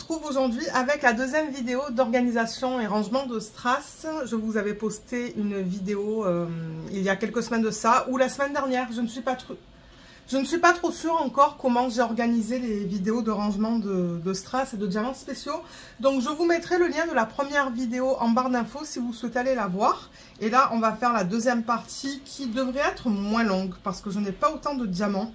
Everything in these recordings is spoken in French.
retrouve aujourd'hui avec la deuxième vidéo d'organisation et rangement de strass. Je vous avais posté une vidéo il y a quelques semaines de ça, ou la semaine dernière, je ne suis pas trop sûre encore comment j'ai organisé les vidéos de rangement de strass et de diamants spéciaux. Donc je vous mettrai le lien de la première vidéo en barre d'infos si vous souhaitez aller la voir. Et là on va faire la deuxième partie qui devrait être moins longue parce que je n'ai pas autant de diamants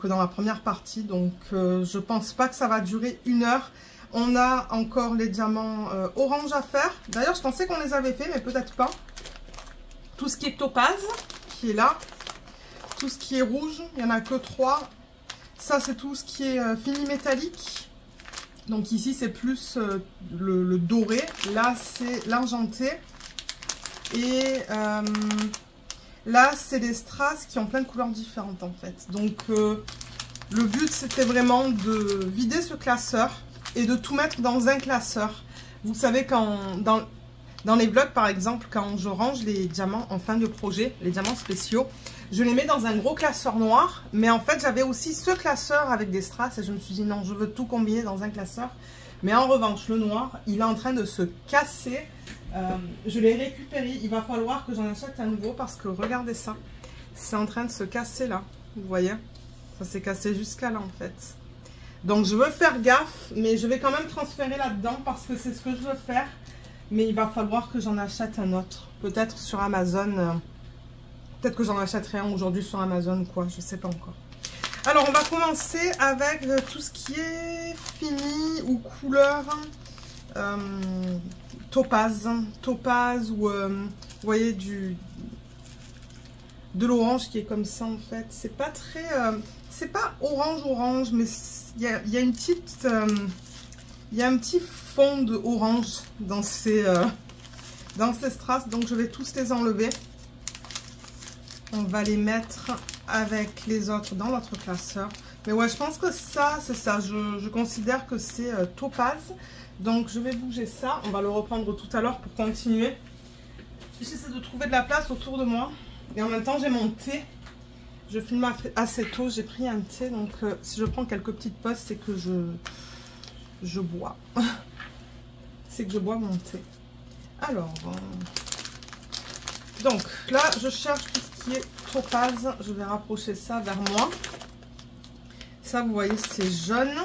que dans la première partie, donc je pense pas que ça va durer 1 heure. On a encore les diamants orange à faire. D'ailleurs je pensais qu'on les avait fait mais peut-être pas. Tout ce qui est topaz qui est là, tout ce qui est rouge, il n'y en a que 3. Ça c'est tout ce qui est fini métallique, donc ici c'est plus le doré, là c'est l'argenté, et là, c'est des strass qui ont plein de couleurs différentes en fait. Donc, le but, c'était vraiment de vider ce classeur et de tout mettre dans un classeur. Vous savez, dans les vlogs, par exemple, quand je range les diamants en fin de projet, les diamants spéciaux, je les mets dans un gros classeur noir. Mais en fait, j'avais aussi ce classeur avec des strass et je me suis dit non, je veux tout combiner dans un classeur. Mais en revanche, le noir, il est en train de se casser. Je l'ai récupéré, il va falloir que j'en achète un nouveau parce que regardez ça, c'est en train de se casser là, vous voyez, ça s'est cassé jusqu'à là en fait. Donc je veux faire gaffe, mais je vais quand même transférer là-dedans parce que c'est ce que je veux faire, mais il va falloir que j'en achète un autre, peut-être sur Amazon, peut-être que j'en achèterai un aujourd'hui sur Amazon ou quoi, je sais pas encore. Alors on va commencer avec tout ce qui est fini ou couleur topaz ou vous voyez de l'orange qui est comme ça en fait. C'est pas très c'est pas orange mais il y a une petite il y a un petit fond de orange dans ces strass, donc je vais tous les enlever. On va les mettre avec les autres dans l'autre classeur. Mais ouais, je pense que ça, c'est ça. Je considère que c'est topaz. Donc, je vais bouger ça. On va le reprendre tout à l'heure pour continuer. J'essaie de trouver de la place autour de moi. Et en même temps, j'ai mon thé. Je filme assez tôt. J'ai pris un thé. Donc, si je prends quelques petites pauses, c'est que je bois. C'est que je bois mon thé. Alors... donc là, je cherche tout ce qui est topaz. Je vais rapprocher ça vers moi. Ça, vous voyez, c'est jaune.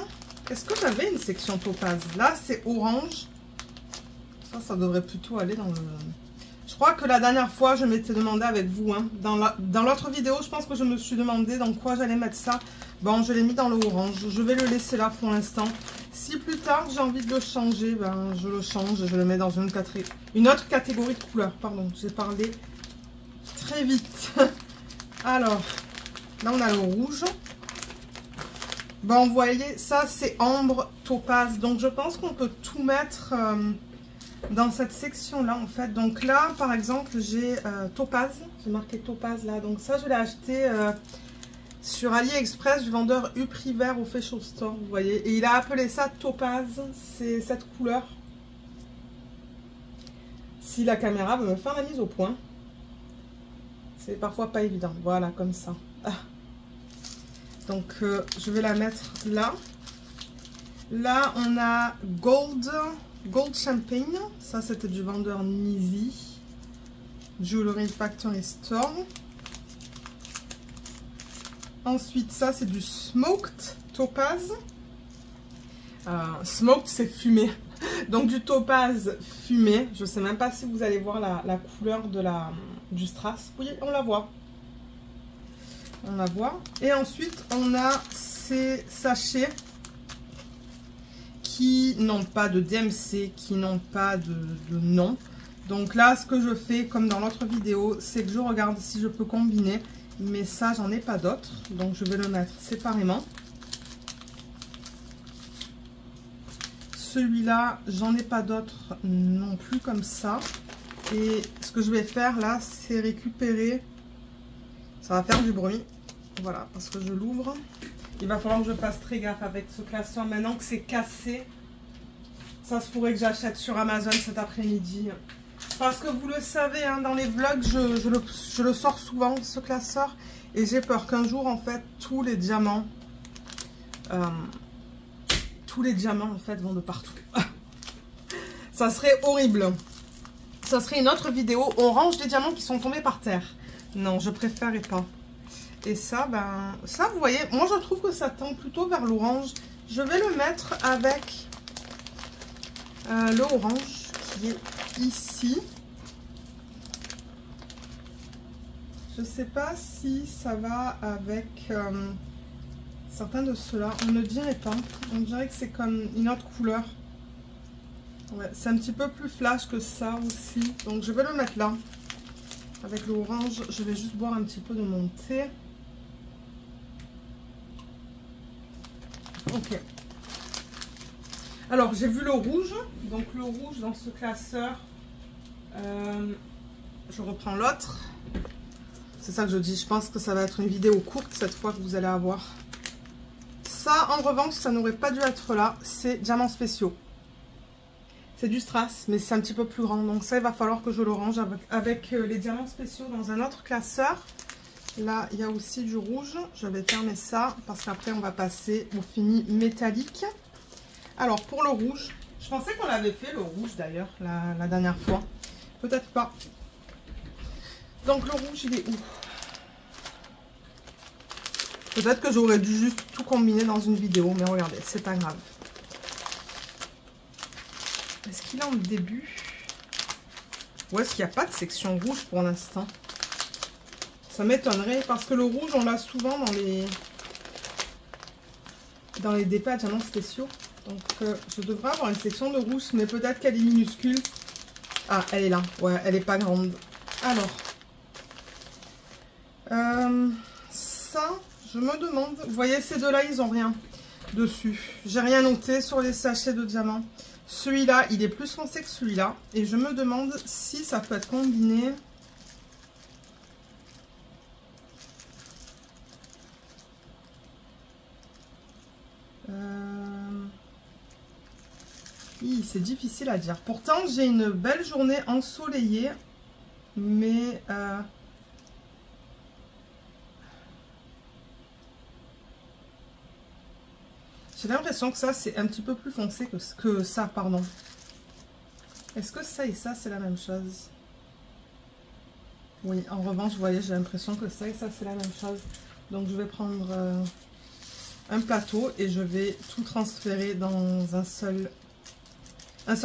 Est-ce que j'avais une section topaz? Là, c'est orange. Ça devrait plutôt aller dans le... Je crois que la dernière fois, je m'étais demandé avec vous. Hein, dans l'autre vidéo, je pense que je me suis demandé dans quoi j'allais mettre ça. Bon, je l'ai mis dans le orange. Je vais le laisser là pour l'instant. Si plus tard, j'ai envie de le changer, ben, je le change. Je le mets dans une autre catégorie de couleurs. Pardon, j'ai parlé très vite. Alors, là, on a le rouge. Bon, vous voyez, ça, c'est ambre topaz. Donc, je pense qu'on peut tout mettre dans cette section-là, en fait. Donc là, par exemple, j'ai topaz. J'ai marqué topaz, là. Donc ça, je l'ai acheté sur AliExpress du vendeur Upriver au Fashion Store, vous voyez. Et il a appelé ça topaz. C'est cette couleur. Si la caméra veut me faire la mise au point. C'est parfois pas évident. Voilà, comme ça. Ah. Donc, je vais la mettre là. Là, on a Gold Champagne. Ça, c'était du vendeur Nizi. Jewelry Factory Store. Ensuite, ça, c'est du Smoked Topaz. Smoked, c'est fumé. Donc, du topaz fumé. Je ne sais même pas si vous allez voir la couleur du strass. Oui, on la voit. On la voit. Et ensuite, on a ces sachets qui n'ont pas de DMC, qui n'ont pas de nom. Donc là, ce que je fais, comme dans l'autre vidéo, c'est que je regarde si je peux combiner. Mais ça, j'en ai pas d'autres. Donc, je vais le mettre séparément. Celui-là, j'en ai pas d'autres non plus comme ça. Et ce que je vais faire là, c'est récupérer... Ça va faire du bruit. Voilà, parce que je l'ouvre. Il va falloir que je fasse très gaffe avec ce classeur. Maintenant que c'est cassé, ça se pourrait que j'achète sur Amazon cet après-midi. Parce que vous le savez, hein, dans les vlogs, je le sors souvent, ce classeur. Et j'ai peur qu'un jour, en fait, tous les diamants tous les diamants en fait vont de partout. Ça serait horrible. Ça serait une autre vidéo. On range des diamants qui sont tombés par terre. Non, je préférerais pas. Et ça, ben, ça vous voyez, moi je trouve que ça tend plutôt vers l'orange. Je vais le mettre avec le orange qui est ici. Je sais pas si ça va avec certains de ceux-là. On ne dirait pas. On dirait que c'est comme une autre couleur. Ouais, c'est un petit peu plus flash que ça aussi. Donc je vais le mettre là. Avec l'orange, je vais juste boire un petit peu de mon thé. Ok. Alors j'ai vu le rouge. Donc le rouge dans ce classeur. Je reprends l'autre. C'est ça que je dis. Je pense que ça va être une vidéo courte cette fois que vous allez avoir. Ça en revanche, ça n'aurait pas dû être là. C'est diamants spéciaux. C'est du strass, mais c'est un petit peu plus grand. Donc ça, il va falloir que je le range avec les diamants spéciaux dans un autre classeur. Là, il y a aussi du rouge. Je vais fermer ça parce qu'après, on va passer au fini métallique. Alors, pour le rouge, je pensais qu'on avait fait le rouge d'ailleurs la dernière fois. Peut-être pas. Donc, le rouge, il est où? Peut-être que j'aurais dû juste tout combiner dans une vidéo, mais regardez, c'est pas grave. Est-ce qu'il est en début? Ou est-ce qu'il n'y a pas de section rouge pour l'instant? Ça m'étonnerait parce que le rouge, on l'a souvent dans les dépôts à diamants spéciaux. Donc, je devrais avoir une section de rouge, mais peut-être qu'elle est minuscule. Ah, elle est là. Ouais, elle n'est pas grande. Alors, ça, je me demande... Vous voyez, ces deux-là, ils n'ont rien dessus. J'ai rien noté sur les sachets de diamants. Celui-là, il est plus foncé que celui-là. Et je me demande si ça peut être combiné. C'est difficile à dire. Pourtant, j'ai une belle journée ensoleillée. Mais... j'ai l'impression que ça, c'est un petit peu plus foncé que ça, pardon. Est-ce que ça et ça, c'est la même chose? Oui, en revanche, vous voyez, j'ai l'impression que ça et ça, c'est la même chose. Donc, je vais prendre un plateau et je vais tout transférer dans un seul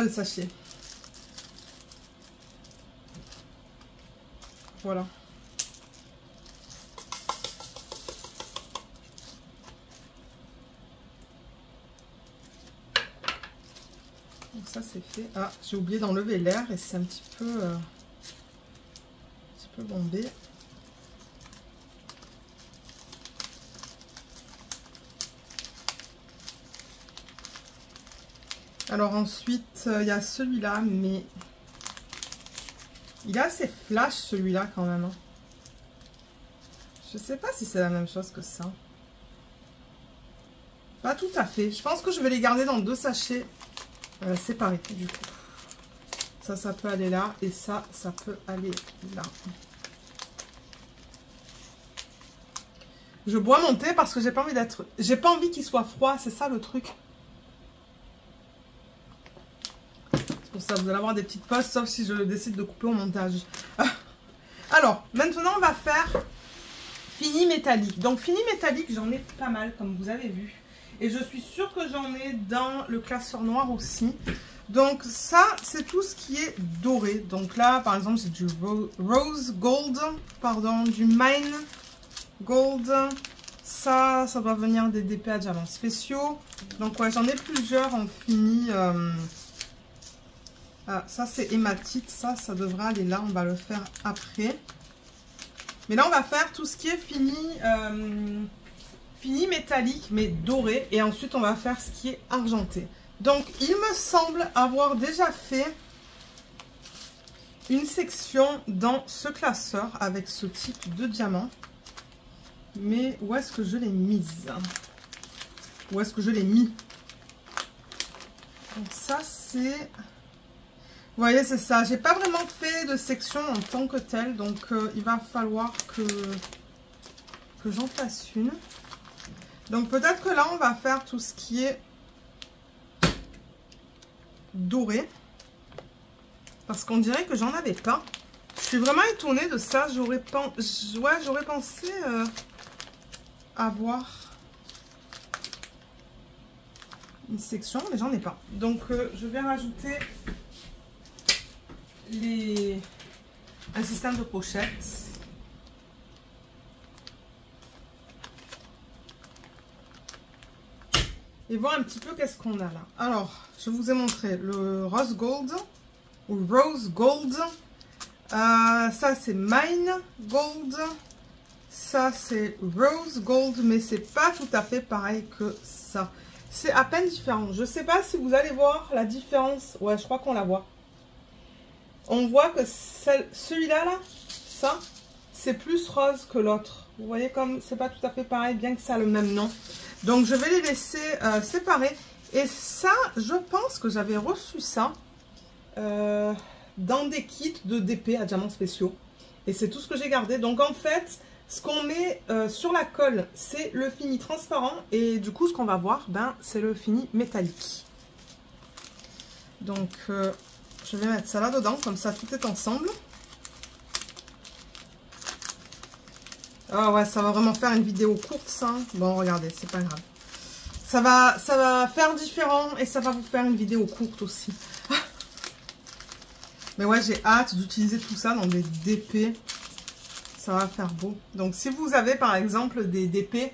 sachet. Voilà. Donc ça c'est fait. Ah, j'ai oublié d'enlever l'air et c'est un petit peu bombé. Alors ensuite, il y a celui-là, mais il est assez flash celui-là quand même. Hein. Je sais pas si c'est la même chose que ça. Pas tout à fait. Je pense que je vais les garder dans deux sachets séparés du coup. Ça peut aller là et ça peut aller là. Je bois mon thé parce que j'ai pas envie qu'il soit froid, c'est ça le truc. C'est pour ça vous allez avoir des petites pauses, sauf si je décide de couper au montage. Alors, maintenant on va faire fini métallique. Donc fini métallique, j'en ai pas mal comme vous avez vu. Et je suis sûre que j'en ai dans le classeur noir aussi. Donc ça, c'est tout ce qui est doré. Donc là, par exemple, c'est du rose gold, pardon, du mine gold. Ça doit venir des DP à diamants spéciaux. Donc ouais, j'en ai plusieurs en fini. Ah, ça c'est hématite, ça devrait aller là. On va le faire après. Mais là, on va faire tout ce qui est fini... fini métallique mais doré et ensuite on va faire ce qui est argenté. Donc il me semble avoir déjà fait une section dans ce classeur avec ce type de diamant, mais où est-ce que je l'ai mise? Où est-ce que je l'ai mis? Donc ça c'est, vous voyez, c'est ça, j'ai pas vraiment fait de section en tant que telle, donc il va falloir que j'en fasse une. Donc peut-être que là, on va faire tout ce qui est doré. Parce qu'on dirait que j'en avais pas. Je suis vraiment étonnée de ça. J'aurais pensé avoir une section, mais j'en ai pas. Donc, je vais rajouter un système de pochettes. Et voir un petit peu qu'est-ce qu'on a là. Alors, je vous ai montré le rose gold ou rose gold. Ça, c'est mine gold. Ça, c'est rose gold, mais c'est pas tout à fait pareil que ça. C'est à peine différent. Je sais pas si vous allez voir la différence. Ouais, je crois qu'on la voit. On voit que celui-là, là, ça, c'est plus rose que l'autre. Vous voyez comme c'est pas tout à fait pareil, bien que ça a le même nom. Donc, je vais les laisser séparer. Et ça, je pense que j'avais reçu ça dans des kits de DP à diamants spéciaux. Et c'est tout ce que j'ai gardé. Donc, en fait, ce qu'on met sur la colle, c'est le fini transparent. Et du coup, ce qu'on va voir, ben, c'est le fini métallique. Donc, je vais mettre ça là-dedans. Comme ça, tout est ensemble. Ah ouais, ça va vraiment faire une vidéo courte, ça. Bon, regardez, c'est pas grave. Ça va faire différent et ça va vous faire une vidéo courte aussi. Mais ouais, j'ai hâte d'utiliser tout ça dans des DP. Ça va faire beau. Donc, si vous avez, par exemple, des DP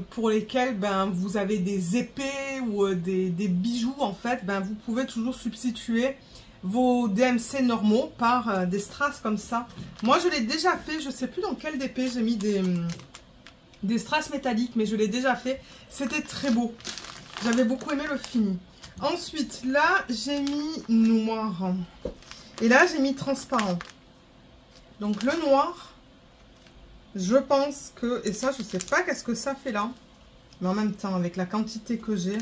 pour lesquels ben, vous avez des épées ou des bijoux, en fait, ben, vous pouvez toujours substituer vos DMC normaux par des strass comme ça. Moi, je l'ai déjà fait. Je ne sais plus dans quel DP j'ai mis des strass métalliques, mais je l'ai déjà fait. C'était très beau. J'avais beaucoup aimé le fini. Ensuite, là, j'ai mis noir. Et là, j'ai mis transparent. Donc, le noir, je pense que... Et ça, je ne sais pas qu'est-ce que ça fait là. Mais en même temps, avec la quantité que j'ai...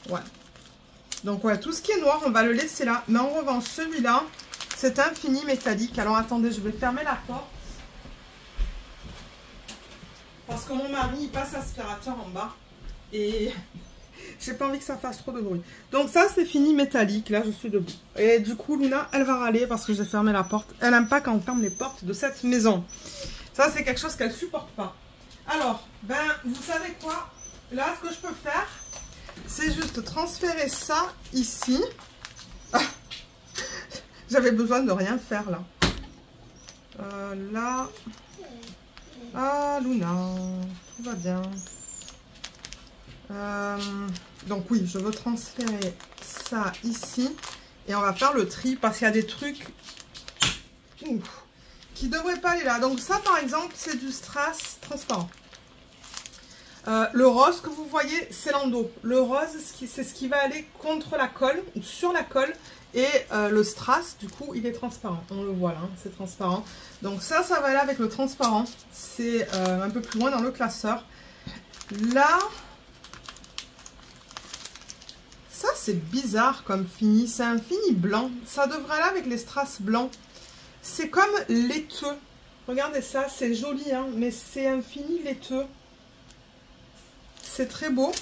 Ouais. Donc, ouais, tout ce qui est noir, on va le laisser là. Mais en revanche, celui-là, c'est un fini métallique. Alors, attendez, je vais fermer la porte. Parce que mon mari, il passe aspirateur en bas. Et j'ai pas envie que ça fasse trop de bruit. Donc, ça, c'est fini métallique. Là, je suis debout. Et du coup, Luna, elle va râler parce que j'ai fermé la porte. Elle n'aime pas quand on ferme les portes de cette maison. Ça, c'est quelque chose qu'elle supporte pas. Alors, ben, vous savez quoi? Là, ce que je peux faire... c'est juste transférer ça ici. Ah, j'avais besoin de rien faire là. Là. Ah, Luna. Tout va bien. Donc oui, je veux transférer ça ici. Et on va faire le tri parce qu'il y a des trucs qui ne devraient pas aller là. Donc ça, par exemple, c'est du strass transparent. Le rose que vous voyez, c'est l'endos. Le rose, c'est ce qui va aller contre la colle, ou sur la colle. Et le strass, du coup, il est transparent. On le voit là, hein, c'est transparent. Donc ça va aller avec le transparent. C'est un peu plus loin dans le classeur. Là, ça c'est bizarre comme fini. C'est un fini blanc. Ça devrait aller avec les strass blancs. C'est comme laiteux. Regardez ça, c'est joli, hein, mais c'est un fini laiteux. C'est très beau.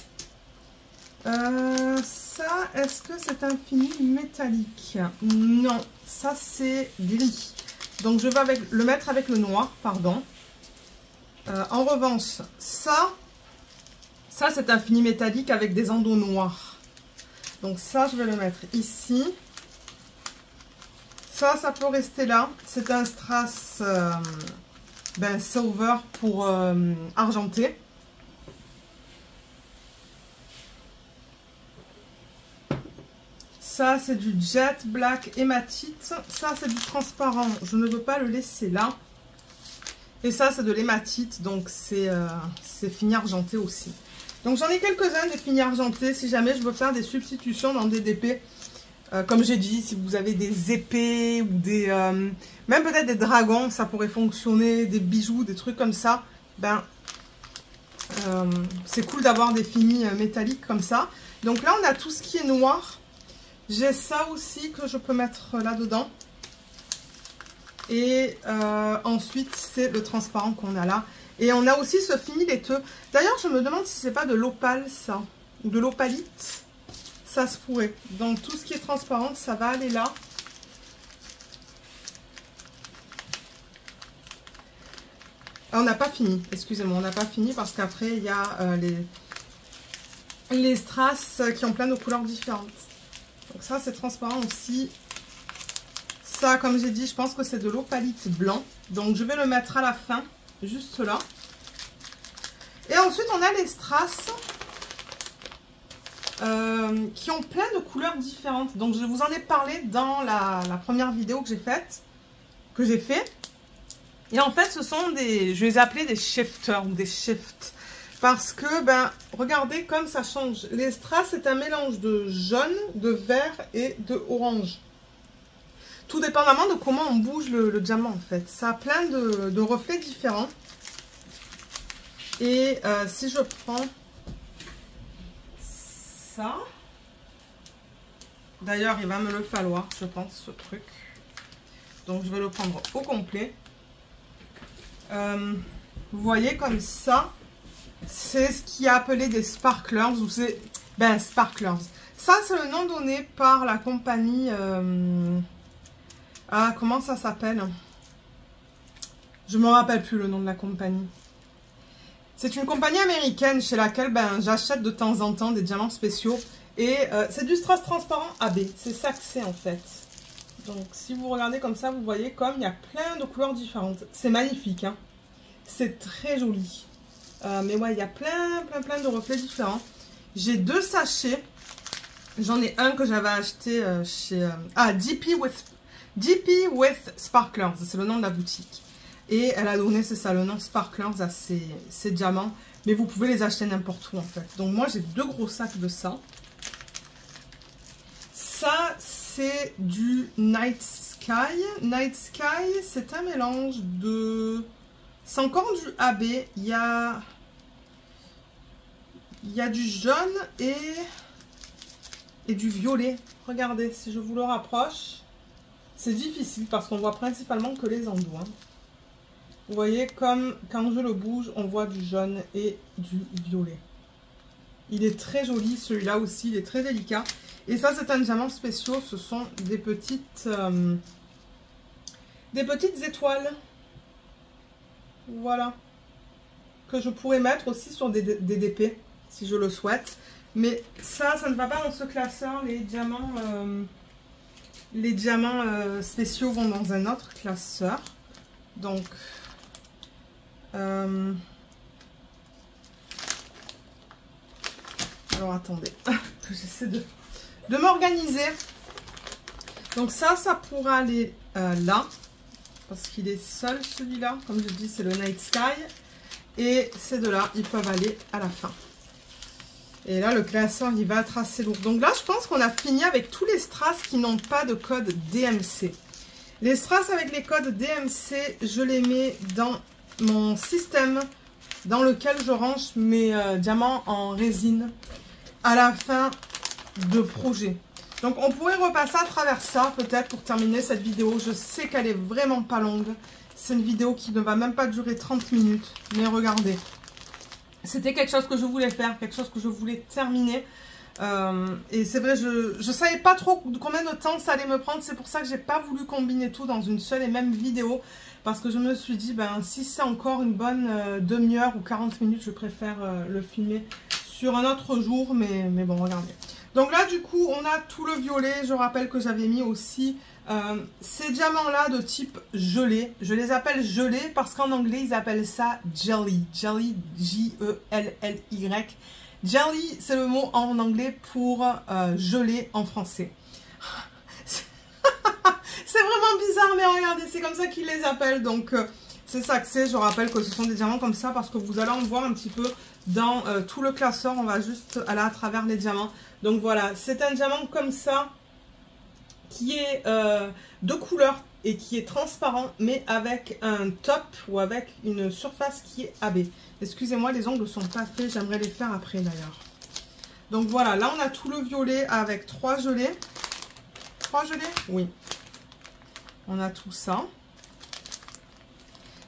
Ça, est-ce que c'est un fini métallique? Non, ça c'est gris. Donc je vais le mettre avec le noir, pardon. En revanche, ça c'est un fini métallique avec des endos noirs. Donc ça, je vais le mettre ici. Ça peut rester là. C'est un strass silver pour argenté. Ça, c'est du jet black hématite. Ça, c'est du transparent. Je ne veux pas le laisser là. Et ça, c'est de l'hématite. Donc, c'est fini argenté aussi. Donc, j'en ai quelques-uns des finis argentés. Si jamais je veux faire des substitutions dans des DP. Comme j'ai dit, si vous avez des épées ou des... même peut-être des dragons, ça pourrait fonctionner. Des bijoux, des trucs comme ça. Ben, c'est cool d'avoir des finis métalliques comme ça. Donc là, on a tout ce qui est noir. J'ai ça aussi que je peux mettre là-dedans. Et ensuite, c'est le transparent qu'on a là. Et on a aussi ce fini laiteux. D'ailleurs, je me demande si c'est pas de l'opale, ça. Ou de l'opalite. ça se pourrait. Donc tout ce qui est transparent, ça va aller là. Ah, on n'a pas fini, excusez-moi, on n'a pas fini parce qu'après il y a les strass qui ont plein de couleurs différentes. Donc ça c'est transparent aussi. Ça, comme j'ai dit, je pense que c'est de l'opalite blanc. Donc je vais le mettre à la fin, juste là. Et ensuite on a les strass qui ont plein de couleurs différentes. Donc je vous en ai parlé dans la première vidéo que j'ai faite, Et en fait ce sont des, je les ai appelés des shifters ou des shifts. Parce que, ben, regardez comme ça change. Les strass, c'est un mélange de jaune, de vert et de orange. Tout dépendamment de comment on bouge le diamant, en fait. Ça a plein de reflets différents. Et si je prends ça... D'ailleurs, il va me le falloir, je pense, ce truc. Donc, je vais le prendre au complet. Vous voyez, comme ça... C'est ce qui est appelé des sparklers, ou c'est... Ben, sparklers. Ça, c'est le nom donné par la compagnie... Ah, comment ça s'appelle? Je me rappelle plus le nom de la compagnie. C'est une compagnie américaine chez laquelle ben, j'achète de temps en temps des diamants spéciaux. Et c'est du strass transparent AB. C'est ça que c'est en fait. Donc, si vous regardez comme ça, vous voyez comme il y a plein de couleurs différentes. C'est magnifique, hein. C'est très joli. Mais ouais, il y a plein de reflets différents. J'ai 2 sachets. J'en ai un que j'avais acheté chez... DP with Sparklers. C'est le nom de la boutique. Et elle a donné, c'est ça, le nom Sparklers à ces diamants. Mais vous pouvez les acheter n'importe où en fait. Donc moi, j'ai 2 gros sacs de ça. Ça, c'est du Night Sky. Night Sky, c'est un mélange de... C'est encore du AB. Il y a du jaune et du violet. Regardez, si je vous le rapproche, c'est difficile parce qu'on voit principalement que les endroits. Vous voyez, comme quand je le bouge, on voit du jaune et du violet. Il est très joli, celui-là aussi, il est très délicat. Et ça, c'est un diamant spécial. Ce sont des petites étoiles. Voilà. Que je pourrais mettre aussi sur des DP, si je le souhaite. Mais ça ne va pas dans ce classeur. Les diamants spéciaux vont dans un autre classeur. Donc, alors attendez, j'essaie de m'organiser. Donc ça pourra aller là. Parce qu'il est seul celui-là. Comme je dis, c'est le Night Sky. Et ces deux-là, ils peuvent aller à la fin. Et là, le classeur, il va être assez lourd. Donc là, je pense qu'on a fini avec tous les strass qui n'ont pas de code DMC. Les strass avec les codes DMC, je les mets dans mon système dans lequel je range mes diamants en résine à la fin de projet. Donc on pourrait repasser à travers ça peut-être pour terminer cette vidéo. Je sais qu'elle est vraiment pas longue. C'est une vidéo qui ne va même pas durer 30 minutes. Mais regardez. C'était quelque chose que je voulais faire, quelque chose que je voulais terminer. Et c'est vrai, je ne savais pas trop combien de temps ça allait me prendre. C'est pour ça que j'ai pas voulu combiner tout dans une seule et même vidéo. Parce que je me suis dit, ben, si c'est encore une bonne demi-heure ou 40 minutes, je préfère le filmer sur un autre jour. Mais bon, regardez. Donc là, du coup, on a tout le violet. Je rappelle que j'avais mis aussi ces diamants-là de type gelé. Je les appelle gelés parce qu'en anglais, ils appellent ça jelly. Jelly, J-E-L-L-Y. Jelly, c'est le mot en anglais pour gelé en français. C'est vraiment bizarre, mais regardez, c'est comme ça qu'ils les appellent. Donc, c'est ça que c'est. Je rappelle que ce sont des diamants comme ça parce que vous allez en voir un petit peu dans tout le classeur. On va juste aller à travers les diamants. Donc voilà, c'est un diamant comme ça qui est de couleur et qui est transparent, mais avec un top ou avec une surface qui est AB. Excusez-moi, les ongles ne sont pas faits, j'aimerais les faire après d'ailleurs. Donc voilà, là on a tout le violet avec 3 gelées. 3 gelées? Oui. On a tout ça.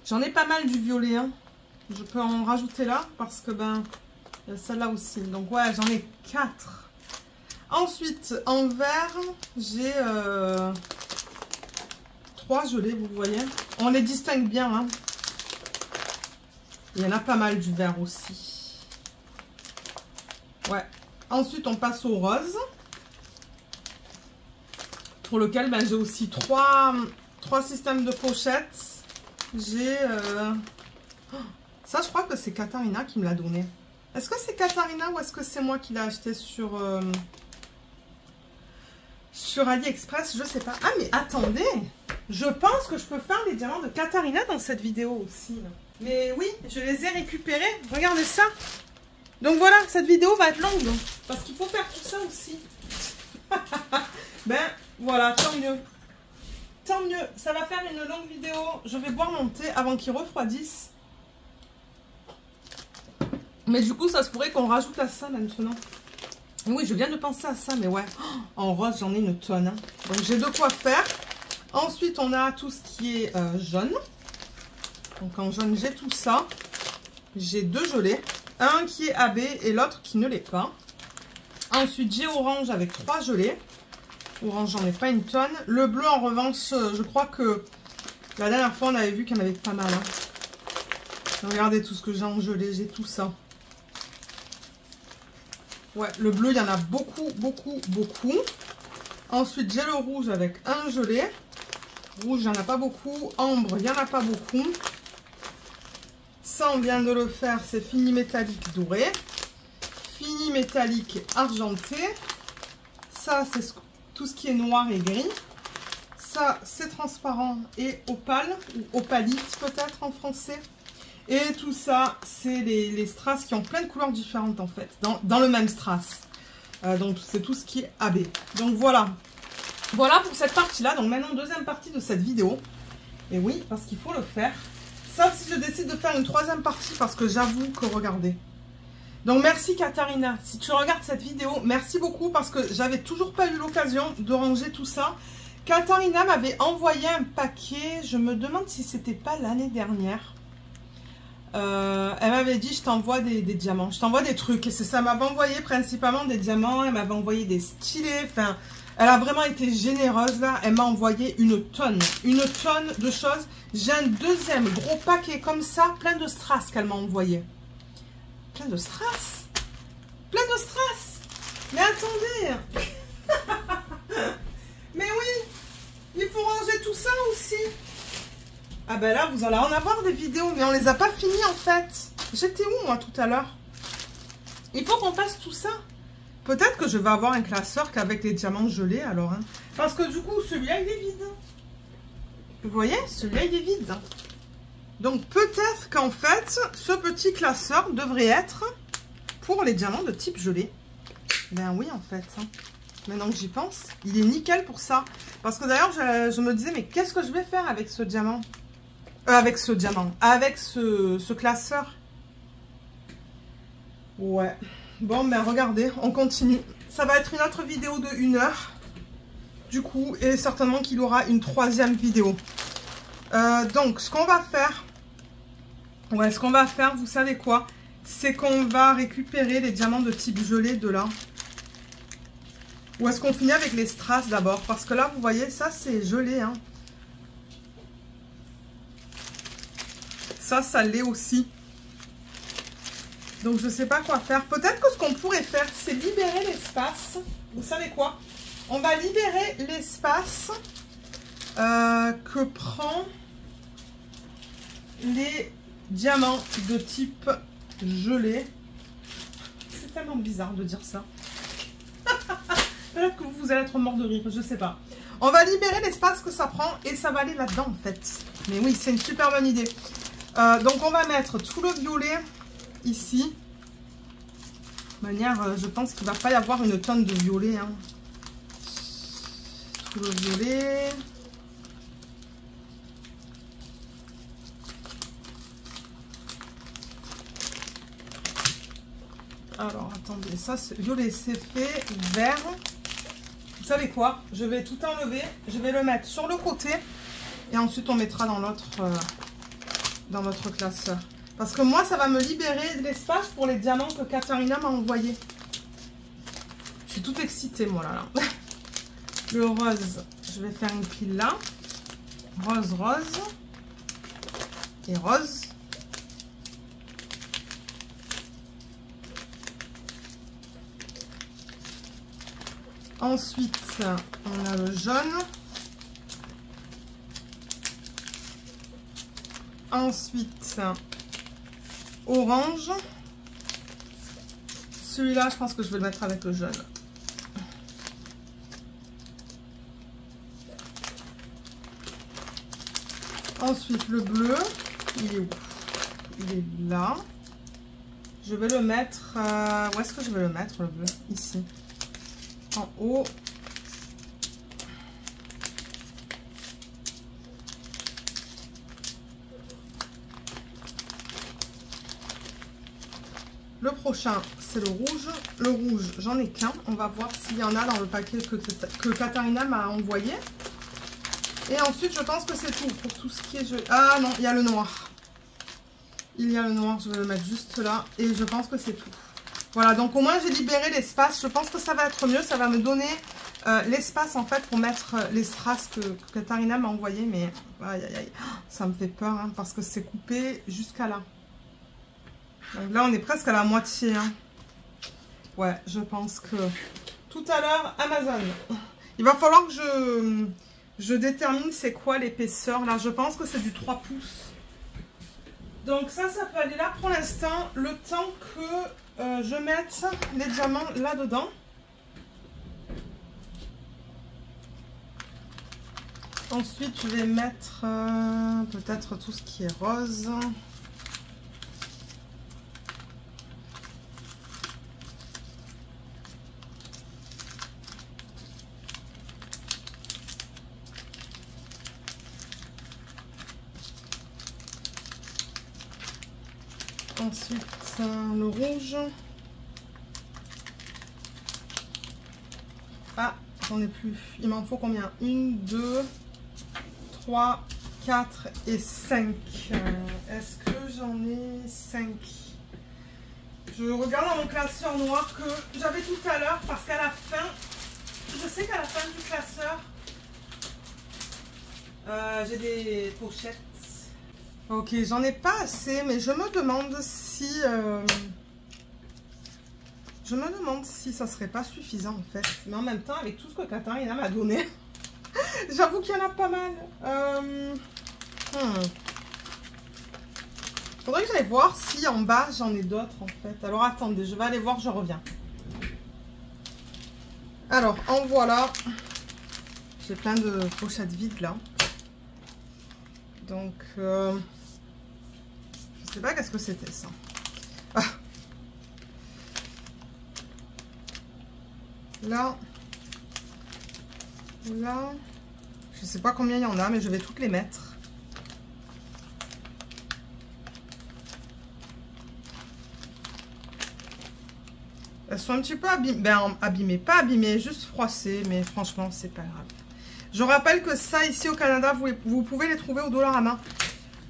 J'en ai pas mal du violet, hein. Je peux en rajouter là parce que ben, il y a celle-là aussi. Donc ouais, j'en ai 4. Ensuite, en vert, j'ai 3 gelées, vous voyez. On les distingue bien, hein. Il y en a pas mal du vert aussi. Ouais. Ensuite, on passe au rose. Pour lequel ben, j'ai aussi 3 systèmes de pochettes. J'ai... Ça, je crois que c'est Katharina qui me l'a donné. Est-ce que c'est Katharina ou est-ce que c'est moi qui l'ai acheté sur AliExpress? Je sais pas. Ah, mais attendez! Je pense que je peux faire les diamants de Katharina dans cette vidéo aussi. Là. Mais oui, je les ai récupérés. Regardez ça. Donc voilà, cette vidéo va être longue. Parce qu'il faut faire tout ça aussi. Ben, voilà, tant mieux. Tant mieux. Ça va faire une longue vidéo. Je vais boire mon thé avant qu'il refroidisse. Mais du coup, ça se pourrait qu'on rajoute à ça maintenant. Et oui, je viens de penser à ça, mais ouais. En rose, j'en ai une tonne. Hein. Donc, j'ai de quoi faire. Ensuite, on a tout ce qui est jaune. Donc, en jaune, j'ai tout ça. J'ai 2 gelées. Un qui est AB et l'autre qui ne l'est pas. Ensuite, j'ai orange avec 3 gelées. Orange, j'en ai pas une tonne. Le bleu, en revanche, je crois que la dernière fois, on avait vu qu'il y en avait pas mal. Hein. Regardez tout ce que j'ai en gelée. J'ai tout ça. Ouais, le bleu, il y en a beaucoup, beaucoup, beaucoup. Ensuite, j'ai le rouge avec un gelé. Rouge, il n'y en a pas beaucoup. Ambre, il n'y en a pas beaucoup. Ça, on vient de le faire. C'est fini métallique doré. Fini métallique argenté. Ça, c'est tout ce qui est noir et gris. Ça, c'est transparent et opale. Ou opalite, peut-être, en français. Et tout ça, c'est les strass qui ont plein de couleurs différentes, en fait. Dans le même strass. Donc, c'est tout ce qui est AB. Donc, voilà. Voilà pour cette partie-là. Donc maintenant, deuxième partie de cette vidéo. Et oui, parce qu'il faut le faire. Sauf si je décide de faire une troisième partie, parce que j'avoue que regardez. Donc merci Katharina. Si tu regardes cette vidéo, merci beaucoup, parce que j'avais toujours pas eu l'occasion de ranger tout ça. Katharina m'avait envoyé un paquet. Je me demande si c'était pas l'année dernière. Elle m'avait dit, je t'envoie des diamants. Je t'envoie des trucs. Et c'est ça, elle m'avait envoyé principalement des diamants. Elle m'avait envoyé des stylés. Enfin... Elle a vraiment été généreuse là, elle m'a envoyé une tonne de choses. J'ai un deuxième gros paquet comme ça, plein de strass qu'elle m'a envoyé. Plein de strass? Plein de strass? Mais attendez. Mais oui, il faut ranger tout ça aussi. Ah ben là, vous allez en avoir des vidéos, mais on les a pas finies en fait. J'étais où moi tout à l'heure? Il faut qu'on fasse tout ça. Peut-être que je vais avoir un classeur qu'avec les diamants gelés alors. Hein. Parce que du coup, celui-là, il est vide. Vous voyez, celui-là, il est vide. Donc peut-être qu'en fait, ce petit classeur devrait être pour les diamants de type gelé. Ben oui, en fait. Hein. Maintenant que j'y pense, il est nickel pour ça. Parce que d'ailleurs, je me disais, mais qu'est-ce que je vais faire avec ce diamant? Avec ce classeur. Ouais. Bon, ben regardez, on continue. Ça va être une autre vidéo de 1 heure. Du coup, et certainement qu'il y aura une troisième vidéo. Donc, ce qu'on va faire... Ouais, ce qu'on va faire, vous savez quoi? C'est qu'on va récupérer les diamants de type gelé de là. Ou est-ce qu'on finit avec les strass d'abord? Parce que là, vous voyez, ça c'est gelé. Hein. Ça l'est aussi. Donc, je ne sais pas quoi faire. Peut-être que ce qu'on pourrait faire, c'est libérer l'espace. Vous savez quoi? On va libérer l'espace que prend les diamants de type gelé. C'est tellement bizarre de dire ça. Peut-être que vous allez être mort de rire, je ne sais pas. On va libérer l'espace que ça prend et ça va aller là-dedans en fait. Mais oui, c'est une super bonne idée. Donc, on va mettre tout le violet... ici, de manière, je pense qu'il ne va pas y avoir une tonne de violet. Hein. Tout le violet. Alors, attendez, ça, violet, c'est fait. Vert. Vous savez quoi? Je vais tout enlever. Je vais le mettre sur le côté. Et ensuite, on mettra dans notre classeur. Parce que moi, ça va me libérer de l'espace pour les diamants que Katharina m'a envoyés. Je suis toute excitée, moi, là. Le rose, je vais faire une pile là. Rose, rose. Et rose. Ensuite, on a le jaune. Ensuite, orange. Celui-là, je pense que je vais le mettre avec le jaune. Ensuite, le bleu. Il est où? Il est là. Je vais le mettre... où est-ce que je vais le mettre, le bleu? Ici. En haut. Le prochain, c'est le rouge. Le rouge, j'en ai qu'un. On va voir s'il y en a dans le paquet que Katharina m'a envoyé. Et ensuite, je pense que c'est tout pour tout ce qui est jeu. Ah non, il y a le noir. Il y a le noir, je vais le mettre juste là. Et je pense que c'est tout. Voilà, donc au moins j'ai libéré l'espace. Je pense que ça va être mieux. Ça va me donner l'espace en fait pour mettre les strass que Katharina m'a envoyé. Mais aïe aïe aïe, ça me fait peur hein, parce que c'est coupé jusqu'à là. Donc là, on est presque à la moitié. Hein. Ouais, je pense que tout à l'heure, Amazon. Il va falloir que je détermine c'est quoi l'épaisseur. Là, je pense que c'est du 3 pouces. Donc ça peut aller là pour l'instant. Le temps que je mette les diamants là-dedans. Ensuite, je vais mettre peut-être tout ce qui est rose. Ensuite, le rouge. Ah, j'en ai plus. Il m'en faut combien? 1, 2, 3, 4 et 5. Est-ce que j'en ai 5? Je regarde dans mon classeur noir que j'avais tout à l'heure parce qu'à la fin, je sais qu'à la fin du classeur, j'ai des pochettes. Ok, j'en ai pas assez, mais je me demande si... ça serait pas suffisant en fait. Mais en même temps, avec tout ce que Katharina m'a donné, j'avoue qu'il y en a pas mal. Faudrait que j'aille voir si en bas j'en ai d'autres en fait. Alors attendez, je vais aller voir, je reviens. Alors, en voilà. J'ai plein de pochettes vides là. Donc... je sais pas qu'est-ce que c'était ça. Ah. Là. Là. Je sais pas combien il y en a, mais je vais toutes les mettre. Elles sont un petit peu abîmées. Ben, abîmées. Pas abîmées, juste froissées. Mais franchement, c'est pas grave. Je rappelle que ça, ici au Canada, vous pouvez les trouver au $.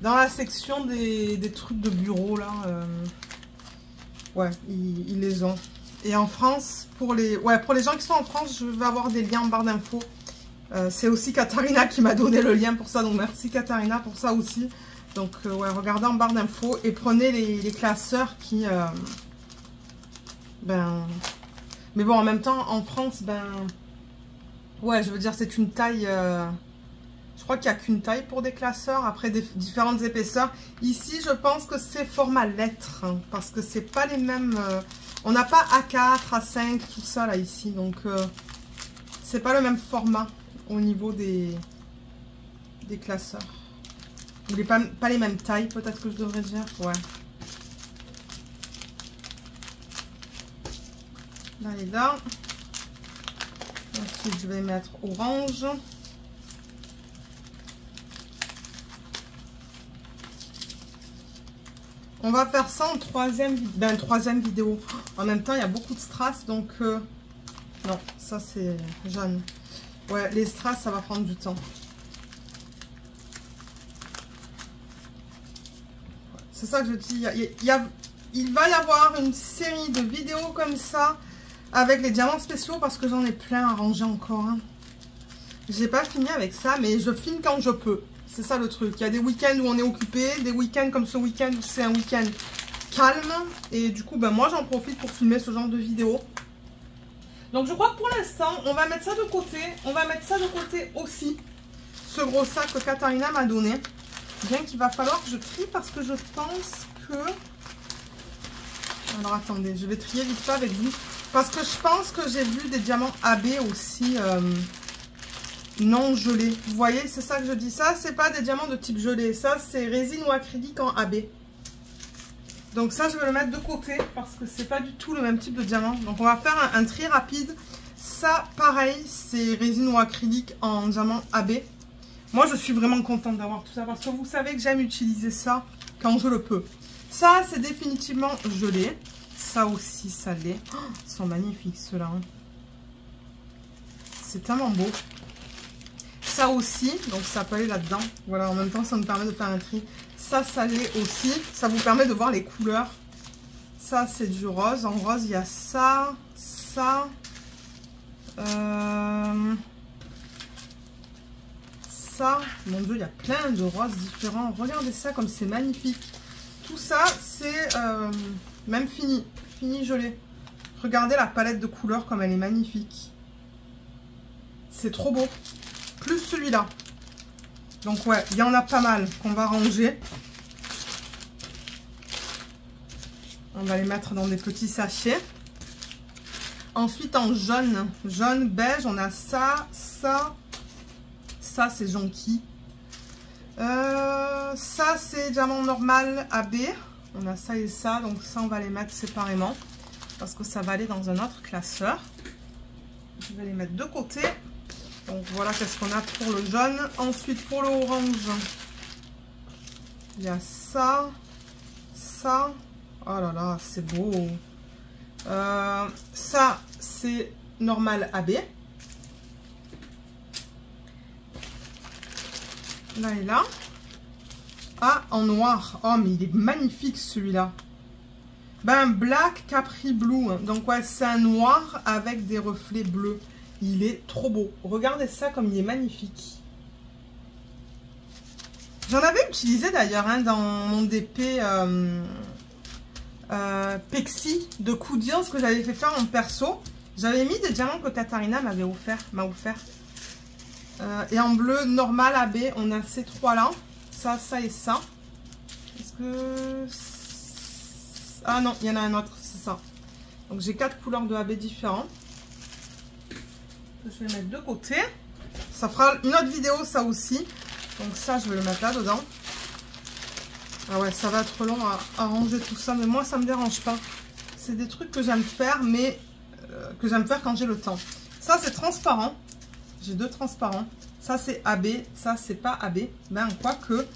Dans la section des trucs de bureau, là. Ouais, ils les ont. Et en France, pour les gens qui sont en France, je vais avoir des liens en barre d'infos. C'est aussi Katharina qui m'a donné le lien pour ça. Donc, merci Katharina pour ça aussi. Donc, ouais, regardez en barre d'infos et prenez les classeurs qui... mais bon, en même temps, en France, ouais, je veux dire, c'est une taille... je crois qu'il n'y a qu'une taille pour des classeurs, après des différentes épaisseurs. Ici, je pense que c'est format lettre, hein, parce que c'est pas les mêmes... on n'a pas A4, A5, tout ça là ici, donc c'est pas le même format au niveau des classeurs. Il n'est pas les mêmes tailles, peut-être que je devrais dire, ouais. Là et là. Ensuite, je vais mettre orange. On va faire ça en troisième vidéo. En même temps, il y a beaucoup de strass, donc... non, ça c'est jaune. Ouais, les strass, ça va prendre du temps. C'est ça que je dis. Il va y avoir une série de vidéos comme ça avec les diamants spéciaux parce que j'en ai plein à ranger encore. Hein. J'ai pas fini avec ça, mais je filme quand je peux. C'est ça le truc. Il y a des week-ends où on est occupé, des week-ends comme ce week-end où c'est un week-end calme. Et du coup, ben, moi j'en profite pour filmer ce genre de vidéo. Donc je crois que pour l'instant, on va mettre ça de côté. On va mettre ça de côté aussi. Ce gros sac que Katharina m'a donné. Bien qu'il va falloir que je trie parce que je pense que... Alors attendez, je vais trier vite fait avec vous. Parce que je pense que j'ai vu des diamants AB aussi non gelés. Vous voyez, c'est ça que je dis. Ça, c'est pas des diamants de type gelé. Ça, c'est résine ou acrylique en AB. Donc ça, je vais le mettre de côté parce que c'est pas du tout le même type de diamant. Donc on va faire un tri rapide. Ça, pareil, c'est résine ou acrylique en diamant AB. Moi, je suis vraiment contente d'avoir tout ça parce que vous savez que j'aime utiliser ça quand je le peux. Ça, c'est définitivement gelé. Ça aussi, ça l'est. Oh, ils sont magnifiques, ceux-là. Hein. C'est tellement beau. Ça aussi, donc ça peut aller là-dedans. Voilà, en même temps, ça me permet de faire un tri. Ça, ça l'est aussi. Ça vous permet de voir les couleurs. Ça, c'est du rose. En rose, il y a ça, ça. Ça. Mon Dieu, il y a plein de roses différents. Regardez ça comme c'est magnifique. Tout ça, c'est même fini. Fini gelé. Regardez la palette de couleurs comme elle est magnifique. C'est trop beau. Plus celui-là. Donc ouais, il y en a pas mal qu'on va ranger. On va les mettre dans des petits sachets. Ensuite en jaune, jaune, beige, on a ça, ça. Ça c'est jonquille. Ça c'est diamant normal AB. On a ça et ça, donc ça on va les mettre séparément. Parce que ça va aller dans un autre classeur. Je vais les mettre de côté. Donc voilà qu'est-ce qu'on a pour le jaune. Ensuite pour le orange, il y a ça, ça. Oh là là, c'est beau. Ça, c'est normal AB. Là et là. Ah, en noir. Oh, mais il est magnifique celui-là. Ben, Black Capri Blue. Donc ouais, c'est un noir avec des reflets bleus. Il est trop beau. Regardez ça comme il est magnifique. J'en avais utilisé d'ailleurs hein, dans mon DP Pexi de Koudian, ce que j'avais fait faire en perso. J'avais mis des diamants que Katharina m'a offert. Et en bleu normal AB, on a ces trois là. Ça, ça et ça. Est-ce que... Ah non, il y en a un autre, c'est ça. Donc j'ai 4 couleurs de AB différents. Je vais mettre de côté. Ça fera une autre vidéo, ça aussi. Donc ça, je vais le mettre là-dedans. Ah ouais, ça va être long à ranger tout ça. Mais moi, ça ne me dérange pas. C'est des trucs que j'aime faire, mais que j'aime faire quand j'ai le temps. Ça, c'est transparent. J'ai 2 transparents. Ça, c'est AB. Ça, c'est pas AB. Ben, quoique...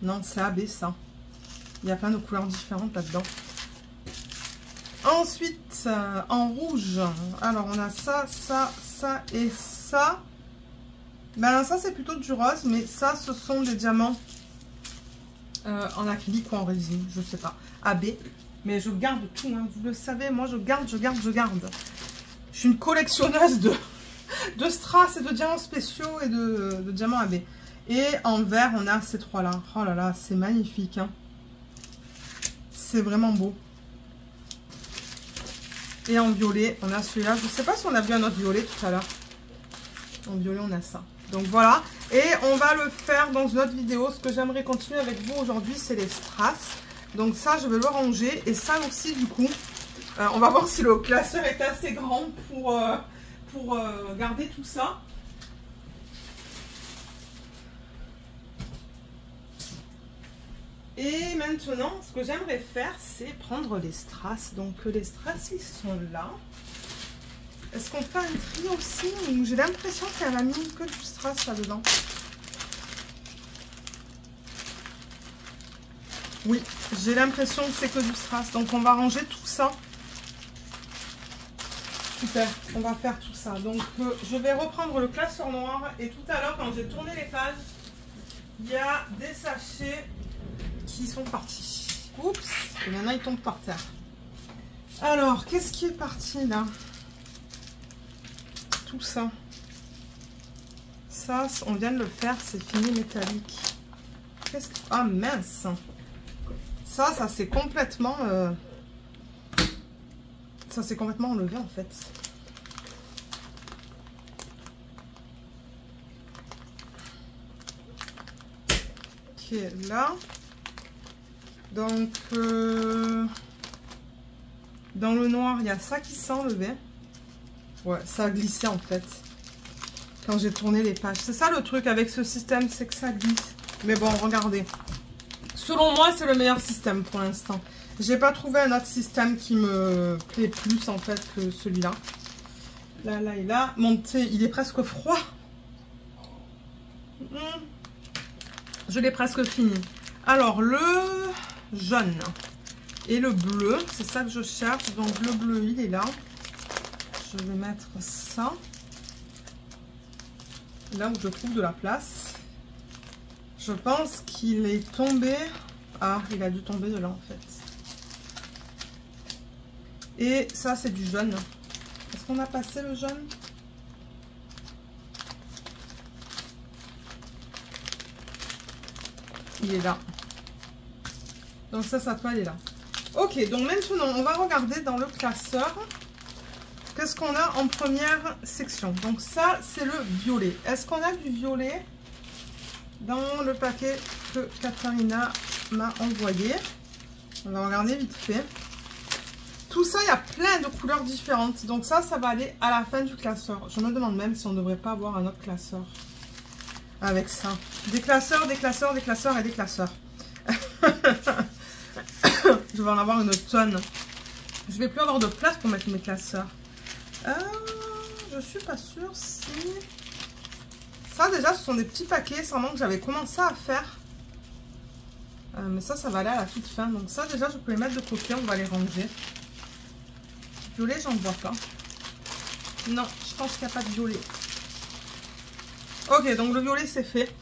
Non, c'est AB, ça. Il y a plein de couleurs différentes là-dedans. Ensuite, en rouge, alors on a ça, ça, ça et ça. Ben ça c'est plutôt du rose, mais ça ce sont des diamants en acrylique ou en résine, je sais pas, AB. Mais je garde tout, hein, vous le savez, moi je garde. Je suis une collectionneuse de strass et de diamants spéciaux et de diamants AB. Et en vert, on a ces trois là. Oh là là, c'est magnifique. Hein. C'est vraiment beau. Et en violet, on a celui-là. Je ne sais pas si on a vu un autre violet tout à l'heure. En violet, on a ça. Donc voilà. Et on va le faire dans une autre vidéo. Ce que j'aimerais continuer avec vous aujourd'hui, c'est les strass. Donc ça, je vais le ranger. Et ça aussi, du coup, on va voir si le classeur est assez grand pour garder tout ça. Et maintenant, ce que j'aimerais faire, c'est prendre les strass. Donc les strass, ils sont là. Est-ce qu'on fait un tri aussi? J'ai l'impression qu'elle a mis que du strass là-dedans. Oui, j'ai l'impression que c'est que du strass. Donc on va ranger tout ça. Super, on va faire tout ça. Donc je vais reprendre le classeur noir. Et tout à l'heure, quand j'ai tourné les pages, il y a des sachets qui sont partis. Oups, et maintenant ils tombent par terre. Alors, qu'est-ce qui est parti là? Tout ça. Ça, on vient de le faire, c'est fini métallique. Qu'est-ce que... Ah mince! Ça c'est complètement... Ça s'est complètement enlevé en fait. Ok, là. Donc, dans le noir, il y a ça qui s'est enlevé. Ouais, ça a glissé en fait. Quand j'ai tourné les pages. C'est ça le truc avec ce système, c'est que ça glisse. Mais bon, regardez. Selon moi, c'est le meilleur système pour l'instant. J'ai pas trouvé un autre système qui me plaît plus en fait que celui-là. Là et là. Mon thé, il est presque froid. Je l'ai presque fini. Alors, le jaune et le bleu, c'est ça que je cherche. Donc, le bleu, il est là. Je vais mettre ça. Là où je trouve de la place. Je pense qu'il est tombé. Ah, il a dû tomber de là en fait. Et ça, c'est du jaune. Est-ce qu'on a passé le jaune? Il est là. Donc ça, sa toile est là. Ok, donc maintenant, on va regarder dans le classeur. Qu'est-ce qu'on a en première section? Donc ça, c'est le violet. Est-ce qu'on a du violet dans le paquet que Katharina m'a envoyé? On va regarder vite fait. Tout ça, il y a plein de couleurs différentes. Donc ça va aller à la fin du classeur. Je me demande même si on ne devrait pas avoir un autre classeur avec ça. Des classeurs, des classeurs, des classeurs et des classeurs. Je vais en avoir une tonne. Je vais plus avoir de place pour mettre mes classeurs. Je suis pas sûre si... Ça déjà, ce sont des petits paquets, sûrement que j'avais commencé à faire. Mais ça va aller à la toute fin. Donc ça, déjà, je peux les mettre de côté. On va les ranger. Violet, j'en vois pas. Non, je pense qu'il n'y a pas de violet. Ok, donc le violet, c'est fait.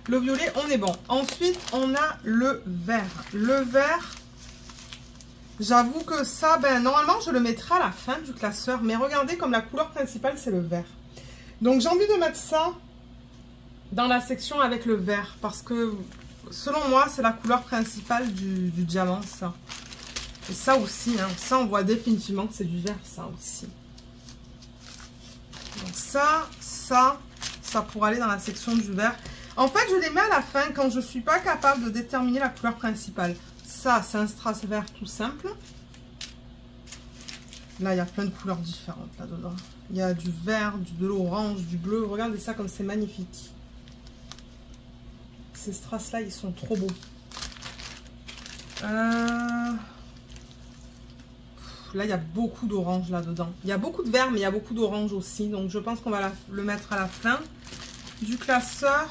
Le violet, on est bon. Ensuite, on a le vert. Le vert, j'avoue que ça, normalement, je le mettrai à la fin du classeur. Mais regardez, comme la couleur principale, c'est le vert. Donc, j'ai envie de mettre ça dans la section avec le vert. Parce que, selon moi, c'est la couleur principale du diamant, ça. Et ça aussi, hein, ça, on voit définitivement que c'est du vert, ça aussi. Donc, ça pourrait aller dans la section du vert. En fait, je les mets à la fin quand je ne suis pas capable de déterminer la couleur principale. Ça, c'est un strass vert tout simple. Là, il y a plein de couleurs différentes là-dedans. Il y a du vert, de l'orange, du bleu. Regardez ça comme c'est magnifique. Ces strass-là, ils sont trop beaux. Là, il y a beaucoup d'orange là-dedans. Il y a beaucoup de vert, mais il y a beaucoup d'orange aussi. Donc, je pense qu'on va le mettre à la fin du classeur.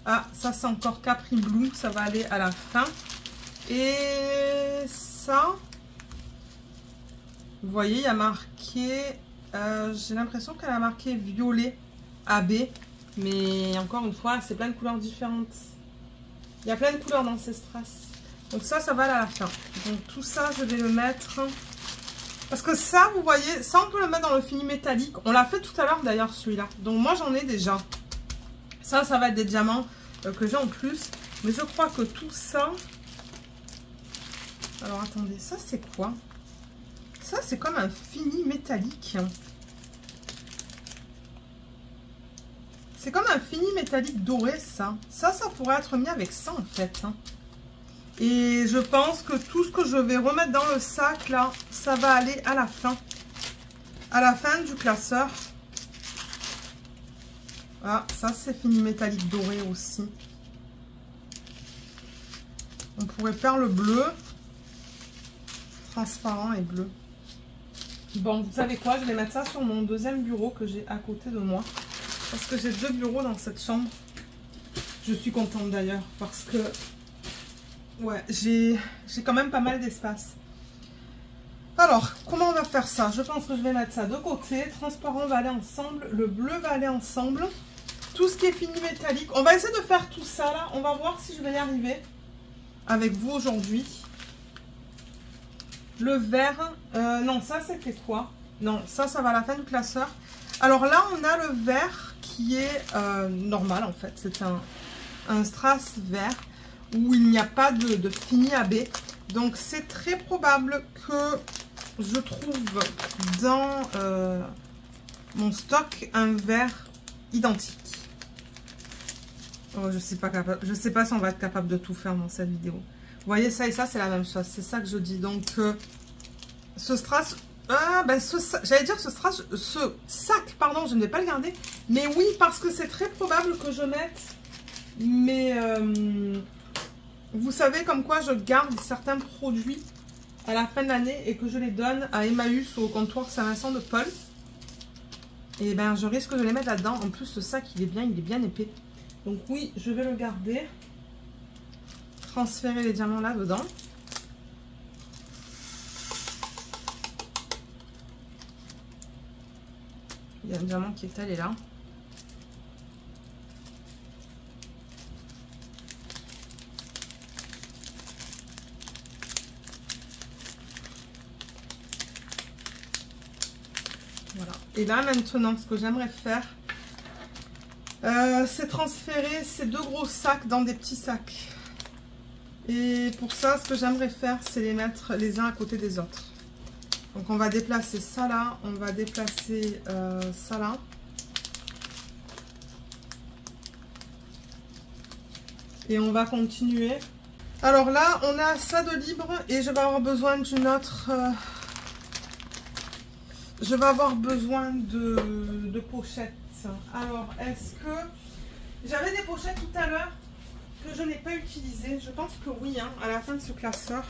Ah, ça, c'est encore Capri Blue. Ça va aller à la fin. Et ça, vous voyez, il y a marqué... j'ai l'impression qu'elle a marqué violet AB. Mais encore une fois, c'est plein de couleurs différentes. Il y a plein de couleurs dans ces strass. Donc ça va aller à la fin. Donc tout ça, je vais le mettre... Parce que ça, vous voyez, ça, on peut le mettre dans le fini métallique. On l'a fait tout à l'heure, d'ailleurs, celui-là. Donc moi, j'en ai déjà. Ça va être des diamants que j'ai en plus. Mais je crois que tout ça... Alors, attendez, ça, c'est quoi? Ça, c'est comme un fini métallique. C'est comme un fini métallique doré, ça. Ça pourrait être mis avec ça, en fait. Et je pense que tout ce que je vais remettre dans le sac, là, ça va aller à la fin. À la fin du classeur. Ah, ça, c'est fini métallique doré aussi. On pourrait faire le bleu. Transparent et bleu. Bon, vous savez quoi? Je vais mettre ça sur mon deuxième bureau que j'ai à côté de moi. Parce que j'ai 2 bureaux dans cette chambre. Je suis contente d'ailleurs parce que... Ouais, j'ai quand même pas mal d'espace. Alors, comment on va faire ça? Je pense que je vais mettre ça de côté. Transparent va aller ensemble. Le bleu va aller ensemble. Tout ce qui est fini métallique. On va essayer de faire tout ça là. On va voir si je vais y arriver avec vous aujourd'hui. Le vert, non, ça c'était quoi? Non, ça va à la fin du classeur. Alors là, on a le vert qui est normal en fait. C'est un strass vert où il n'y a pas de fini à baie. Donc c'est très probable que je trouve dans mon stock un vert identique. Oh, je sais pas si on va être capable de tout faire dans cette vidéo. Vous voyez, ça et ça, c'est la même chose. C'est ça que je dis. Donc, ce strass... Ah, ben, j'allais dire ce sac, pardon, je ne vais pas le garder. Mais oui, parce que c'est très probable que je mette... Mais, vous savez, comme quoi je garde certains produits à la fin de l'année et que je les donne à Emmaüs ou au comptoir Saint-Vincent de Paul. Et ben, je risque de les mettre là-dedans. En plus, ce sac, il est bien épais. Donc oui, je vais le garder. Transférer les diamants là-dedans. Il y a un diamant qui est allé là. Voilà. Et là maintenant, ce que j'aimerais faire, c'est transférer ces deux gros sacs dans des petits sacs. Et pour ça, ce que j'aimerais faire, c'est les mettre les uns à côté des autres. Donc on va déplacer ça là, on va déplacer ça là. Et on va continuer. Alors là, on a ça de libre et je vais avoir besoin d'une autre... je vais avoir besoin de pochettes. Alors, est-ce que... J'avais des pochettes tout à l'heure que je n'ai pas utilisées. Je pense que oui, hein, à la fin de ce classeur.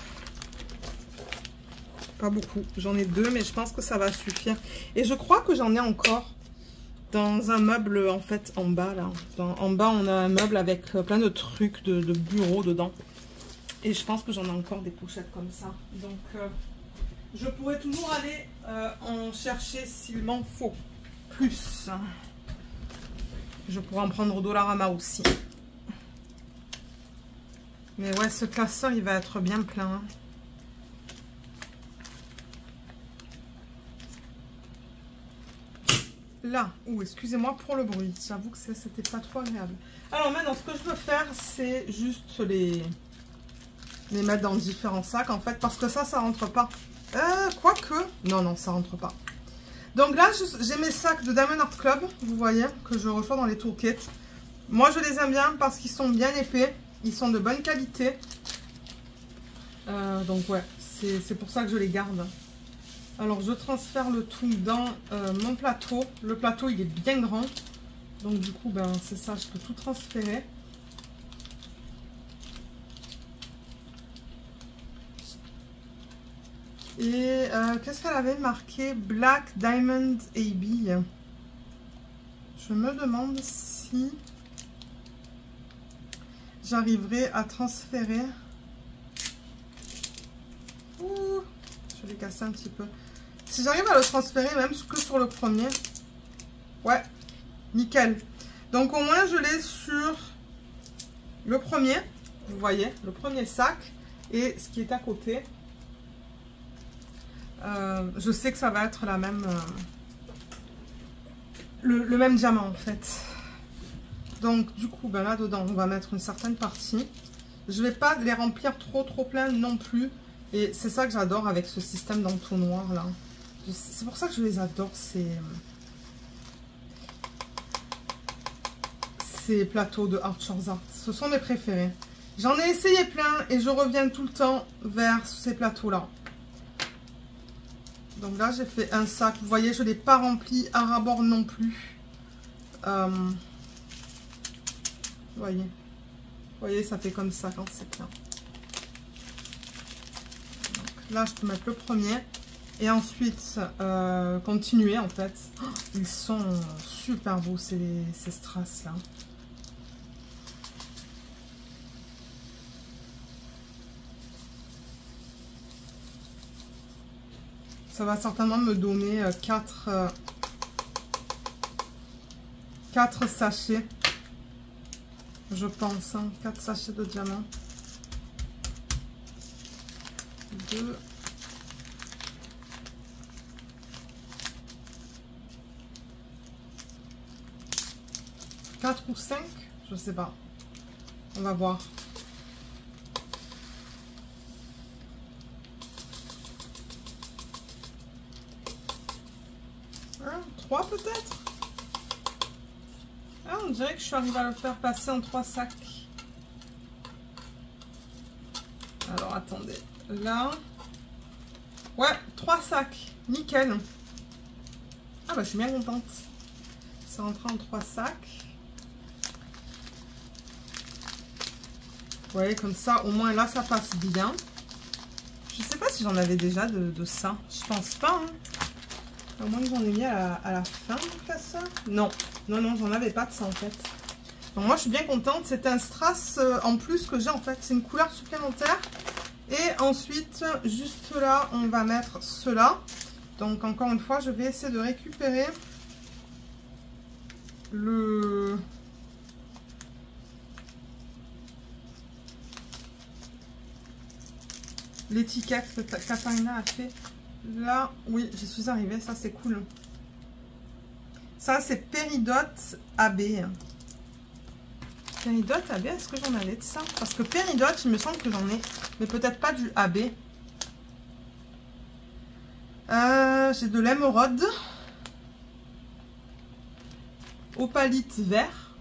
Pas beaucoup. J'en ai deux, mais je pense que ça va suffire. Et je crois que j'en ai encore dans un meuble, en fait, en bas, là. En bas, on a un meuble avec plein de trucs de bureau dedans. Et je pense que j'en ai encore des pochettes comme ça. Donc, je pourrais toujours aller en chercher s'il m'en faut plus. Je pourrais en prendre au Dollarama aussi. Mais ouais, ce classeur, il va être bien plein. Hein. Là, excusez-moi pour le bruit. J'avoue que c'était pas trop agréable. Alors maintenant, ce que je veux faire, c'est juste les mettre dans différents sacs, en fait, parce que ça rentre pas. Quoique... Non, ça rentre pas. Donc là, j'ai mes sacs de Diamond Art Club, vous voyez, que je reçois dans les toolkits. Moi, je les aime bien parce qu'ils sont bien épais. Ils sont de bonne qualité. Donc ouais, c'est pour ça que je les garde. Alors, je transfère le tout dans mon plateau. Le plateau, il est bien grand. Donc du coup, ben, c'est ça, je peux tout transférer. Et qu'est-ce qu'elle avait marqué? Black Diamond AB. Je me demande si j'arriverai à transférer. Ouh, je l'ai cassé un petit peu. Si j'arrive à le transférer même que sur le premier. Ouais, nickel. Donc au moins je l'ai sur le premier. Vous voyez, le premier sac. Et ce qui est à côté. Je sais que ça va être la même, le même diamant en fait. Donc du coup, ben, là dedans, on va mettre une certaine partie. Je vais pas les remplir trop plein non plus. Et c'est ça que j'adore avec ce système d'entonnoir là. C'est pour ça que je les adore, ces plateaux de Archer's Art. Ce sont mes préférés. J'en ai essayé plein et je reviens tout le temps vers ces plateaux là. Donc là, j'ai fait un sac. Vous voyez, je ne l'ai pas rempli à ras-bord non plus. Vous voyez, ça fait comme ça quand c'est plein. Donc là, je peux mettre le premier. Et ensuite, continuer en fait. Oh, ils sont super beaux, ces strass là. Ça va certainement me donner 4 sachets, je pense, hein, 4 sachets de diamants. 2, 4 ou 5, je sais pas. On va voir. 3 peut-être. Ah, on dirait que je suis arrivée à le faire passer en 3 sacs. Alors, attendez. Là. Ouais, 3 sacs. Nickel. Ah, bah, je suis bien contente. C'est rentré en 3 sacs. Vous voyez, comme ça, au moins là, ça passe bien. Je sais pas si j'en avais déjà de ça. Je pense pas. Hein. Au moins, j'en ai mis à la fin de ça. Non, non, non, j'en avais pas de ça en fait. Donc, moi, je suis bien contente. C'est un strass en plus que j'ai en fait. C'est une couleur supplémentaire. Et ensuite, juste là, on va mettre cela. Donc, encore une fois, je vais essayer de récupérer l'étiquette que Katharina a fait. Là, oui, j'y suis arrivée. Ça, c'est cool. Ça, c'est Péridote AB. Péridote AB, est-ce que j'en avais de ça? Parce que Péridote, il me semble que j'en ai. Mais peut-être pas du AB. J'ai de l'émeraude. Opalite vert.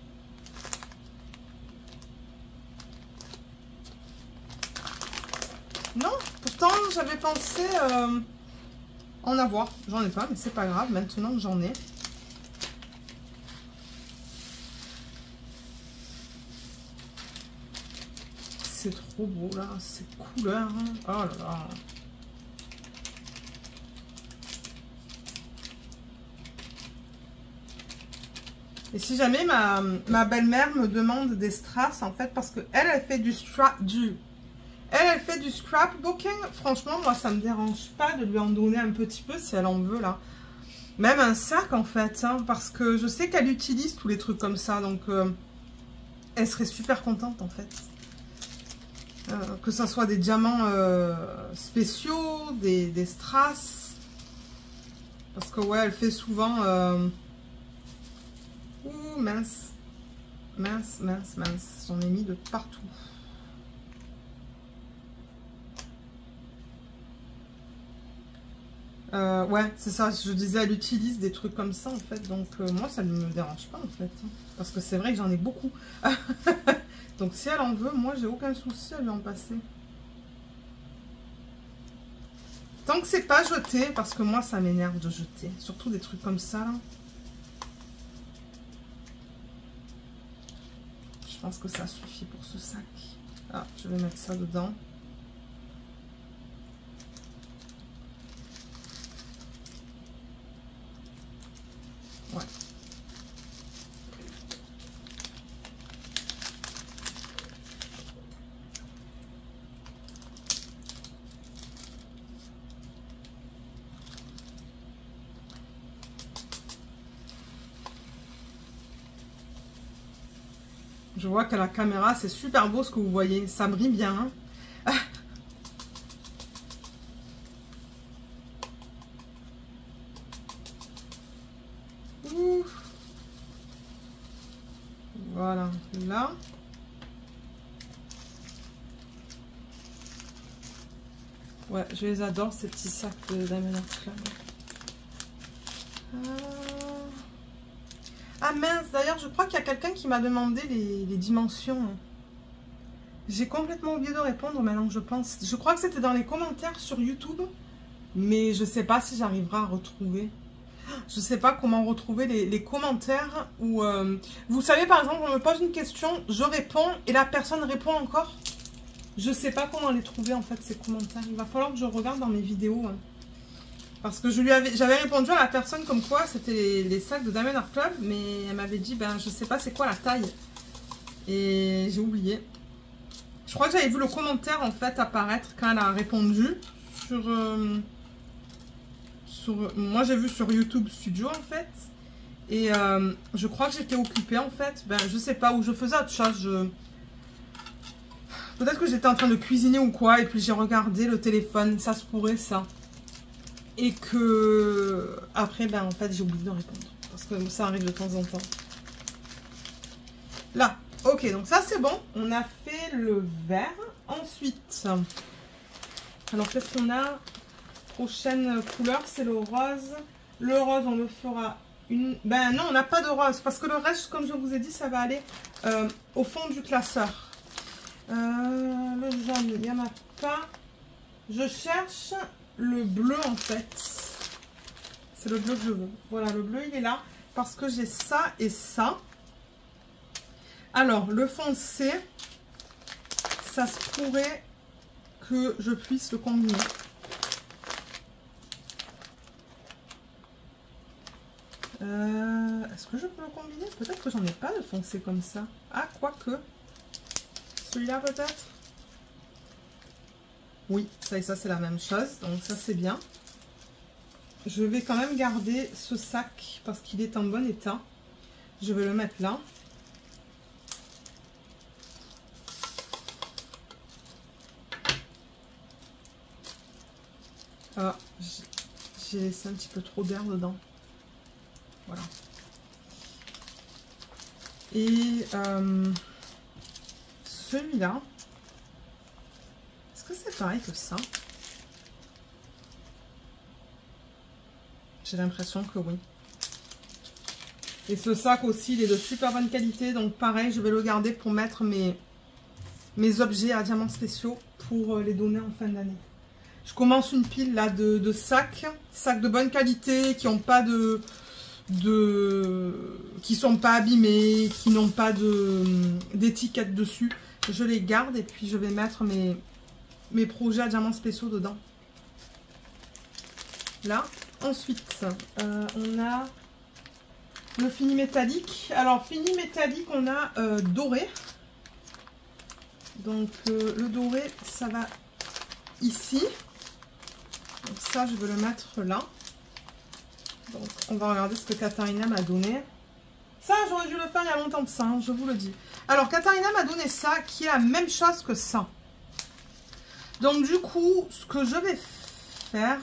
Non, pourtant j'avais pensé en avoir. J'en ai pas, mais c'est pas grave. Maintenant que j'en ai. C'est trop beau là, ces couleurs. Hein. Oh là là. Et si jamais ma belle-mère me demande des strass, en fait, parce que elle fait du elle fait du scrapbooking. Franchement, moi, ça me dérange pas de lui en donner un petit peu si elle en veut, là. Même un sac, en fait, hein, parce que je sais qu'elle utilise tous les trucs comme ça, donc elle serait super contente, en fait. Que ça soit des diamants spéciaux, des strass. Parce que, ouais, elle fait souvent... Ouh, mince. Mince, mince, mince. J'en ai mis de partout. Ouais, c'est ça. Je disais, elle utilise des trucs comme ça, en fait. Donc, moi, ça ne me dérange pas, en fait. Hein, parce que c'est vrai que j'en ai beaucoup. Donc, si elle en veut, moi, j'ai aucun souci à lui en passer. Tant que c'est pas jeté, parce que moi, ça m'énerve de jeter. Surtout des trucs comme ça, là. Je pense que ça suffit pour ce sac. Ah, je vais mettre ça dedans. Ouais. Je vois qu'à la caméra, c'est super beau ce que vous voyez. Ça brille bien. Hein. Voilà, là. Ouais, je les adore, ces petits sacs d'Amélie Club. Ah mince, d'ailleurs, je crois qu'il y a quelqu'un qui m'a demandé les dimensions. J'ai complètement oublié de répondre maintenant que je pense. Je crois que c'était dans les commentaires sur YouTube. Mais je ne sais pas si j'arriverai à retrouver. Je ne sais pas comment retrouver les commentaires. Où, vous savez, par exemple, on me pose une question, je réponds et la personne répond encore. Je ne sais pas comment les trouver, en fait, ces commentaires. Il va falloir que je regarde dans mes vidéos. Hein. Parce que j'avais répondu à la personne comme quoi c'était les sacs de Diamond Art Club, mais elle m'avait dit, ben je sais pas c'est quoi la taille. Et j'ai oublié. Je crois que j'avais vu le commentaire en fait apparaître quand elle a répondu sur... moi j'ai vu sur YouTube Studio en fait. Et je crois que j'étais occupée en fait. Ben je sais pas, où je faisais autre chose. Peut-être que j'étais en train de cuisiner ou quoi, et puis j'ai regardé le téléphone, ça se pourrait ça. Et que après, ben en fait, j'ai oublié de répondre. Parce que ça arrive de temps en temps. Ok, donc ça c'est bon. On a fait le vert. Ensuite, alors qu'est-ce qu'on a? Prochaine couleur, c'est le rose. Le rose, on le fera une... Ben non, on n'a pas de rose. Parce que le reste, comme je vous ai dit, ça va aller au fond du classeur. Le jaune, il n'y en a pas. Je cherche le bleu en fait. C'est le bleu que je veux. Voilà, le bleu, il est là. Parce que j'ai ça et ça. Alors, le foncé, ça se pourrait que je puisse le combiner. Est-ce que je peux le combiner? Peut-être que j'en ai pas de foncé comme ça. Ah, quoique. Celui-là peut-être? Oui, ça et ça c'est la même chose. Donc ça c'est bien. Je vais quand même garder ce sac parce qu'il est en bon état. Je vais le mettre là. Ah, j'ai laissé un petit peu trop d'air dedans. Voilà. Et celui-là, est-ce que c'est pareil que ça? J'ai l'impression que oui. Et ce sac aussi, il est de super bonne qualité. Donc pareil, je vais le garder pour mettre mes objets à diamants spéciaux pour les donner en fin d'année. Je commence une pile là de sacs de bonne qualité, qui n'ont pas qui sont pas abîmés, qui n'ont pas d'étiquette dessus. Je les garde et puis je vais mettre mes projets à diamants spéciaux dedans. Là. Ensuite, on a le fini métallique. Alors, fini métallique, on a doré. Donc, le doré, ça va ici. Donc, ça, je vais le mettre là. Donc, on va regarder ce que Katharina m'a donné. Ça, j'aurais dû le faire il y a longtemps de ça, hein, je vous le dis. Alors, Katharina m'a donné ça, qui est la même chose que ça. Donc, du coup, ce que je vais faire...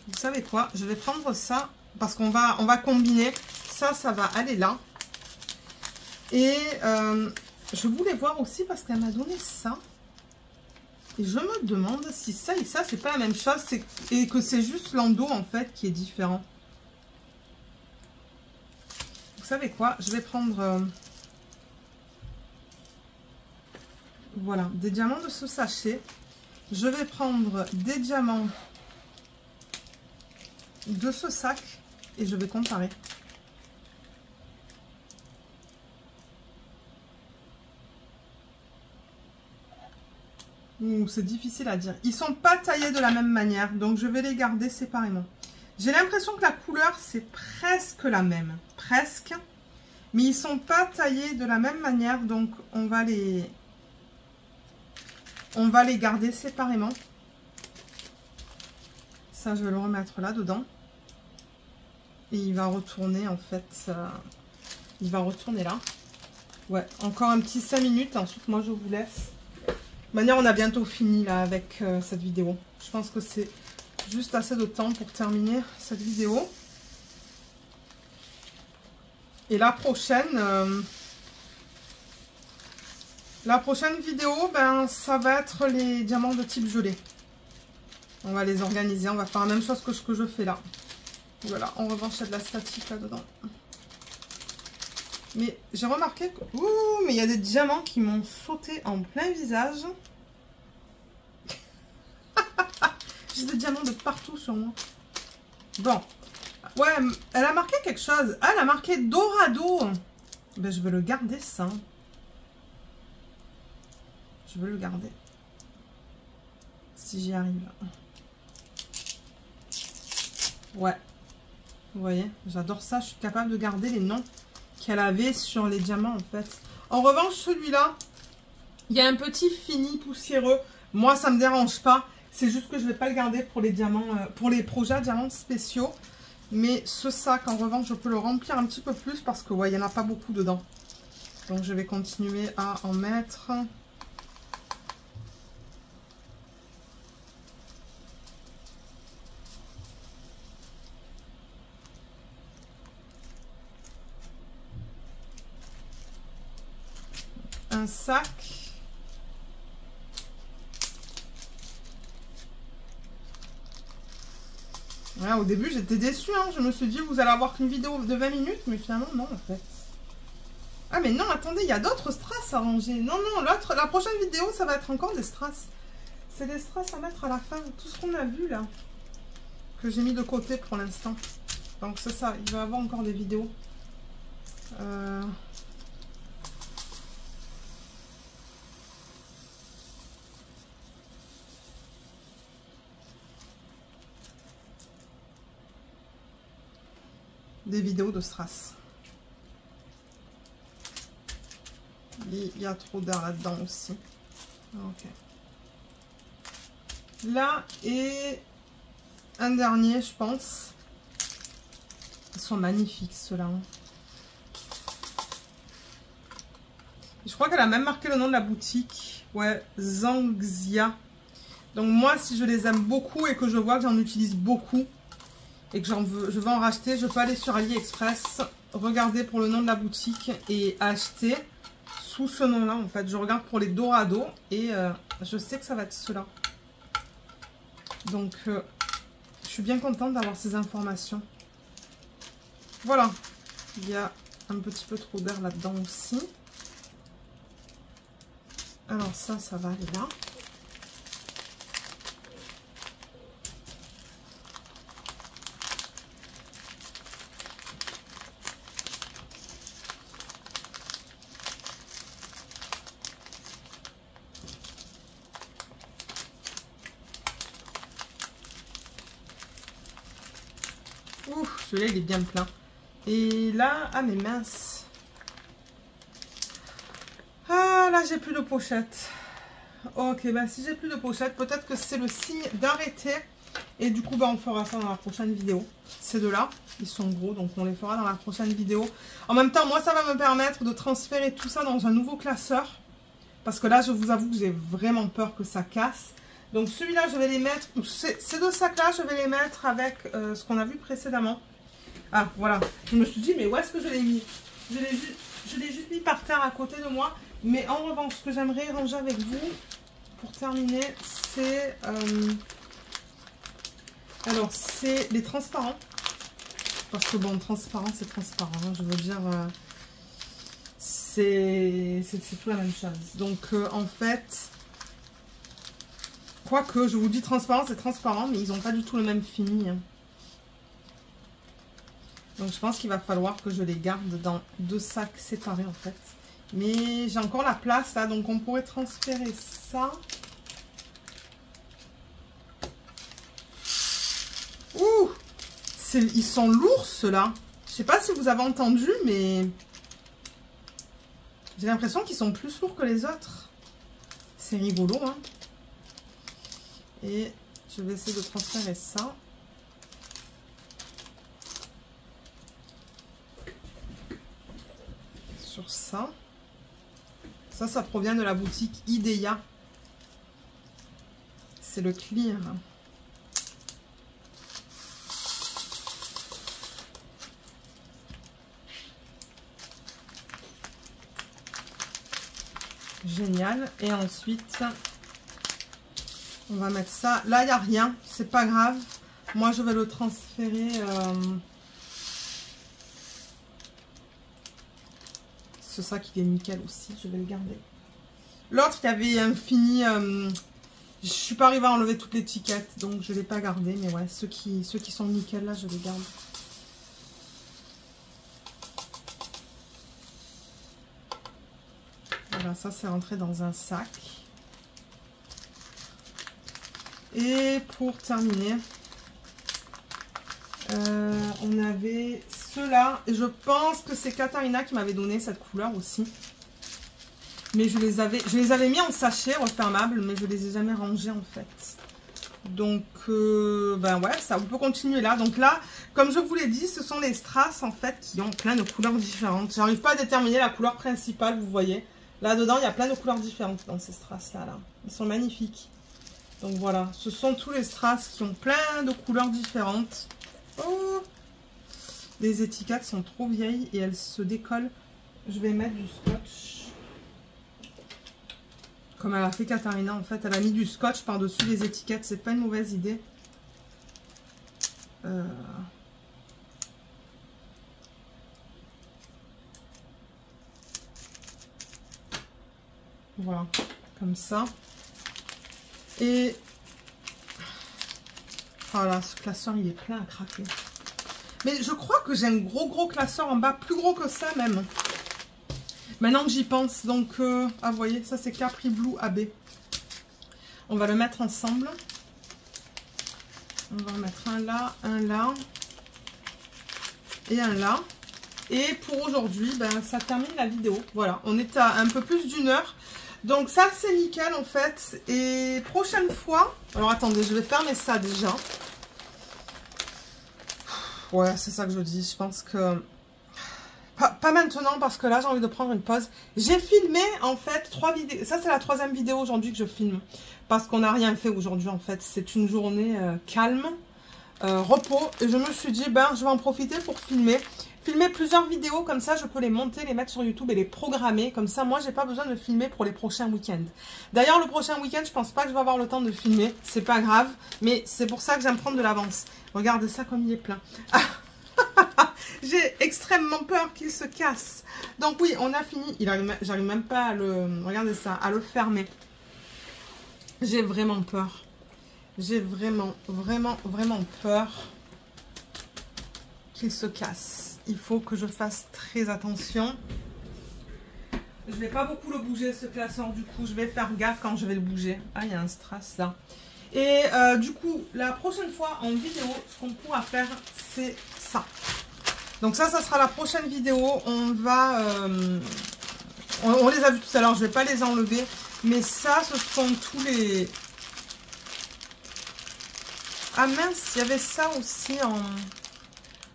Vous savez quoi? Je vais prendre ça parce qu'on va combiner. Ça va aller là. Et je voulais voir aussi parce qu'elle m'a donné ça. Et je me demande si ça et ça, c'est pas la même chose. Et que c'est juste l'endos en fait qui est différent. Vous savez quoi? Je vais prendre... voilà, des diamants de ce sachet. Je vais prendre des diamants de ce sac et je vais comparer. C'est difficile à dire. Ils sont pas taillés de la même manière, donc je vais les garder séparément. J'ai l'impression que la couleur c'est presque la même, presque, mais ils sont pas taillés de la même manière, donc on va les garder séparément. Ça, je vais le remettre là dedans. Et il va retourner en fait, il va retourner là. Ouais, encore un petit 5 minutes, ensuite moi je vous laisse. De toute manière, on a bientôt fini là avec cette vidéo. Je pense que c'est juste assez de temps pour terminer cette vidéo. Et la prochaine vidéo, ben, ça va être les diamants de type gelé. On va les organiser, on va faire la même chose que ce que je fais là. Voilà, en revanche, il y a de la statique là-dedans. Mais j'ai remarqué que... Ouh, mais il y a des diamants qui m'ont sauté en plein visage. J'ai des diamants de partout sur moi. Bon. Ouais, elle a marqué quelque chose. Ah, elle a marqué Dorado. Ben, je vais le garder, ça. Je vais le garder. Si j'y arrive. Ouais. Vous voyez, j'adore ça. Je suis capable de garder les noms qu'elle avait sur les diamants, en fait. En revanche, celui-là, il y a un petit fini poussiéreux. Moi, ça me dérange pas. C'est juste que je ne vais pas le garder pour les diamants, pour les projets diamants spéciaux. Mais ce sac, en revanche, je peux le remplir un petit peu plus parce que, ouais, il n'y en a pas beaucoup dedans. Donc, je vais continuer à en mettre. un sac. Ouais, au début, j'étais déçue. Hein. Je me suis dit, vous allez avoir qu'une vidéo de 20 minutes. Mais finalement, non, en fait. Ah, mais non, attendez, il y a d'autres strass à ranger. Non, non, la prochaine vidéo, ça va être encore des strass. C'est des strass à mettre à la fin. Tout ce qu'on a vu, là. Que j'ai mis de côté pour l'instant. Donc, c'est ça. Il va y avoir encore des vidéos. Des vidéos de strass. Il y a trop d'air là-dedans aussi. Ok. Là, et un dernier, je pense. Ils sont magnifiques, ceux-là. Je crois qu'elle a même marqué le nom de la boutique. Ouais, Zangxia. Donc moi, si je les aime beaucoup et que je vois que j'en utilise beaucoup et que je veux en racheter, je peux aller sur AliExpress, regarder pour le nom de la boutique et acheter sous ce nom-là. En fait, je regarde pour les Dorado et je sais que ça va être cela. Donc, je suis bien contente d'avoir ces informations. Voilà. Il y a un petit peu trop d'air là-dedans aussi. Alors ça va aller là. Ouf, celui-là il est bien plein. Et là, ah mais mince. Ah là j'ai plus de pochette. Ok, bah si j'ai plus de pochette, peut-être que c'est le signe d'arrêter. Et du coup, bah, on fera ça dans la prochaine vidéo. Ces deux-là, ils sont gros, donc on les fera dans la prochaine vidéo. En même temps, moi, ça va me permettre de transférer tout ça dans un nouveau classeur. Parce que là, je vous avoue que j'ai vraiment peur que ça casse. Donc celui-là, je vais les mettre, ces deux sacs-là, je vais les mettre avec ce qu'on a vu précédemment. Ah, voilà. Je me suis dit, mais où est-ce que je l'ai mis? Je l'ai juste mis par terre à côté de moi. Mais en revanche, ce que j'aimerais ranger avec vous, pour terminer, c'est... alors, c'est les transparents. Parce que bon, transparent, c'est transparent. Hein, je veux dire, c'est tout la même chose. Donc, en fait... Quoique, je vous dis transparent, c'est transparent, mais ils n'ont pas du tout le même fini. Hein. Donc, je pense qu'il va falloir que je les garde dans deux sacs séparés, en fait. Mais j'ai encore la place, là, donc on pourrait transférer ça. Ouh! Ils sont lourds, ceux-là. Je sais pas si vous avez entendu, mais... j'ai l'impression qu'ils sont plus lourds que les autres. C'est rigolo, hein. Et je vais essayer de transférer ça. Sur ça. Ça provient de la boutique Idea. C'est le clear. Génial. Et ensuite... on va mettre ça. Là, il n'y a rien. C'est pas grave. Moi, je vais le transférer. Ce sac, il est nickel aussi. Je vais le garder. L'autre, il y avait un fini. Je suis pas arrivée à enlever toutes les étiquettes. Donc, je ne l'ai pas gardé. Mais ouais, ceux qui sont nickel, là, je les garde. Voilà, ça, c'est rentré dans un sac. Et pour terminer, on avait ceux-là. Et je pense que c'est Katharina qui m'avait donné cette couleur aussi. Mais je les avais mis en sachet refermable, mais je les ai jamais rangés en fait. Donc, ben ouais, ça, on peut continuer là. Donc là, comme je vous l'ai dit, ce sont les strass en fait qui ont plein de couleurs différentes. J'arrive pas à déterminer la couleur principale, vous voyez. Là-dedans, il y a plein de couleurs différentes dans ces strass-là. Là. Ils sont magnifiques. Donc voilà, ce sont tous les strass qui ont plein de couleurs différentes. Oh, les étiquettes sont trop vieilles et elles se décollent. Je vais mettre du scotch. Comme elle a fait Katharina, en fait. Elle a mis du scotch par-dessus les étiquettes. C'est pas une mauvaise idée. Voilà, comme ça. Et voilà, ce classeur, il est plein à craquer. Mais je crois que j'ai un gros classeur en bas, plus gros que ça même. Maintenant que j'y pense, donc, vous voyez, ça c'est Capri Blue AB. On va le mettre ensemble. On va en mettre un là et un là. Et pour aujourd'hui, ben, ça termine la vidéo. Voilà, on est à un peu plus d'1 heure. Donc ça, c'est nickel en fait. Et prochaine fois... Alors attendez, je vais fermer ça déjà. Ouais, c'est ça que je dis. Je pense que... Pas maintenant parce que là, j'ai envie de prendre une pause. J'ai filmé en fait 3 vidéos. Ça, c'est la 3e vidéo aujourd'hui que je filme. Parce qu'on n'a rien fait aujourd'hui en fait. C'est une journée calme, repos. Et je me suis dit, ben, je vais en profiter pour filmer plusieurs vidéos, comme ça je peux les monter, les mettre sur YouTube et les programmer. Comme ça, moi, j'ai pas besoin de filmer pour les prochains week-ends. D'ailleurs, le prochain week-end, je pense pas que je vais avoir le temps de filmer. C'est pas grave, mais c'est pour ça que j'aime prendre de l'avance. Regardez ça comme il est plein. J'ai extrêmement peur qu'il se casse. Donc oui, on a fini. J'arrive même pas à le... Regardez ça, à le fermer. J'ai vraiment peur. J'ai vraiment peur qu'il se casse. Il faut que je fasse très attention. Je vais pas beaucoup le bouger, ce classeur, du coup. Je vais faire gaffe quand je vais le bouger. Ah, il y a un strass là. Et du coup, la prochaine fois en vidéo, ce qu'on pourra faire, c'est ça. Donc ça sera la prochaine vidéo. On va... on les a vus tout à l'heure, je vais pas les enlever. Mais ça, ce sont tous les... Ah mince, il y avait ça aussi en...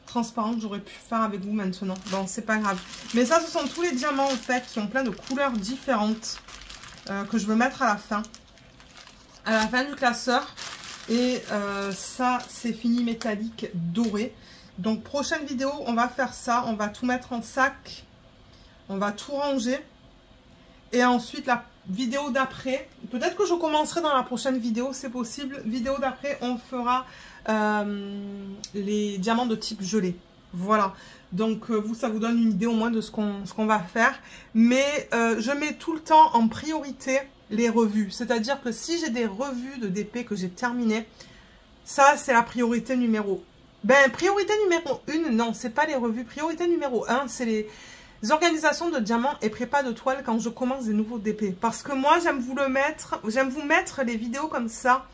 transparent que j'aurais pu faire avec vous maintenant. Bon, c'est pas grave. Mais ça, ce sont tous les diamants, en fait, qui ont plein de couleurs différentes que je veux mettre à la fin. À la fin du classeur. Et ça, c'est fini métallique doré. Donc, prochaine vidéo, on va faire ça. On va tout mettre en sac. On va tout ranger. Et ensuite, la vidéo d'après, peut-être que je commencerai dans la prochaine vidéo, c'est possible. Vidéo d'après, on fera... les diamants de type gelé. Voilà. Donc, vous, ça vous donne une idée au moins de ce qu'on va faire. Mais je mets tout le temps en priorité les revues. C'est-à-dire que si j'ai des revues de DP que j'ai terminées, ça, c'est la priorité numéro... Ben, priorité numéro 1, non, c'est pas les revues. Priorité numéro 1, c'est les organisations de diamants et prépa de toile quand je commence des nouveaux DP. Parce que moi, j'aime vous mettre les vidéos comme ça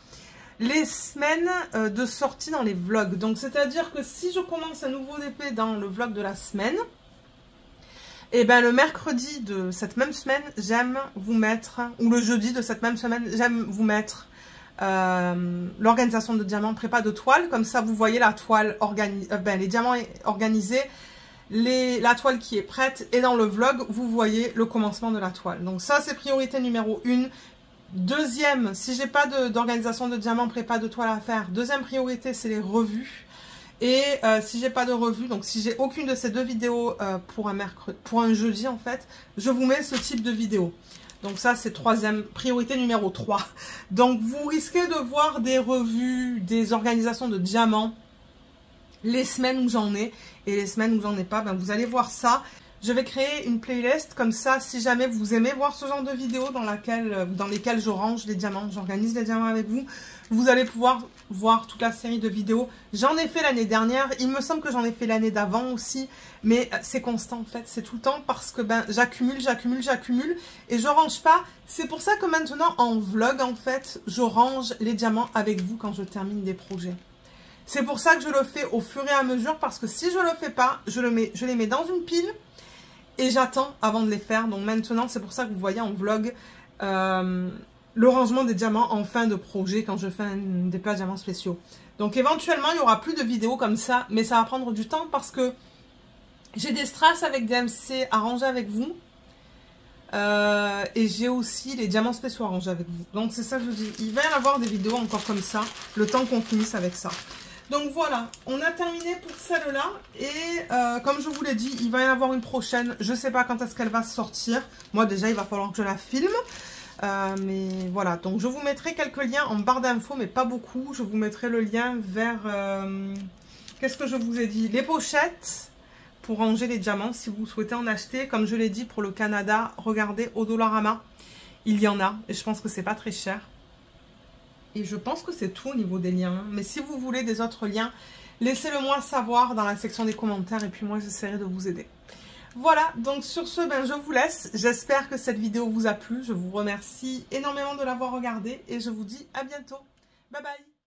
les semaines de sortie dans les vlogs. Donc, c'est-à-dire que si je commence un nouveau DP dans le vlog de la semaine, et ben le mercredi de cette même semaine, j'aime vous mettre, ou le jeudi de cette même semaine, j'aime vous mettre l'organisation de diamants prépa de toile. Comme ça, vous voyez la toile les diamants organisés, la toile qui est prête. Et dans le vlog, vous voyez le commencement de la toile. Donc ça, c'est priorité numéro 1. Deuxième, si j'ai pas d'organisation de diamants prépa de toile à faire, deuxième priorité, c'est les revues. Et si j'ai pas de revue, donc si j'ai aucune de ces 2 vidéos pour un jeudi en fait, je vous mets ce type de vidéo. Donc ça, c'est priorité numéro 3. Donc vous risquez de voir des revues, des organisations de diamants les semaines où j'en ai. Et les semaines où j'en ai pas, ben vous allez voir ça. Je vais créer une playlist comme ça, si jamais vous aimez voir ce genre de vidéos dans lesquelles je range les diamants, j'organise les diamants avec vous, vous allez pouvoir voir toute la série de vidéos. J'en ai fait l'année dernière, il me semble que j'en ai fait l'année d'avant aussi, mais c'est constant en fait, c'est tout le temps parce que ben j'accumule et je range pas. C'est pour ça que maintenant en vlog en fait, je range les diamants avec vous quand je termine des projets. C'est pour ça que je le fais au fur et à mesure, parce que si je le fais pas, je les mets dans une pile et j'attends avant de les faire. Donc maintenant, c'est pour ça que vous voyez en vlog le rangement des diamants en fin de projet quand je fais des plats diamants spéciaux. Donc éventuellement, il y aura plus de vidéos comme ça, mais ça va prendre du temps parce que j'ai des strass avec DMC à ranger avec vous. Et j'ai aussi les diamants spéciaux à ranger avec vous. Donc c'est ça que je vous dis. Il va y avoir des vidéos encore comme ça, le temps qu'on finisse avec ça. Donc voilà, on a terminé pour celle-là. Et comme je vous l'ai dit, il va y en avoir une prochaine. Je ne sais pas quand est-ce qu'elle va sortir. Moi déjà, il va falloir que je la filme. Mais voilà, donc je vous mettrai quelques liens en barre d'infos, mais pas beaucoup. Je vous mettrai le lien vers... qu'est-ce que je vous ai dit? Les pochettes pour ranger les diamants, si vous souhaitez en acheter. Comme je l'ai dit, pour le Canada, regardez au Dollarama. Il y en a, et je pense que c'est pas très cher. Et je pense que c'est tout au niveau des liens. Mais si vous voulez des autres liens, laissez-le moi savoir dans la section des commentaires, et puis moi, j'essaierai de vous aider. Voilà, donc sur ce, ben, je vous laisse. J'espère que cette vidéo vous a plu. Je vous remercie énormément de l'avoir regardée et je vous dis à bientôt. Bye bye.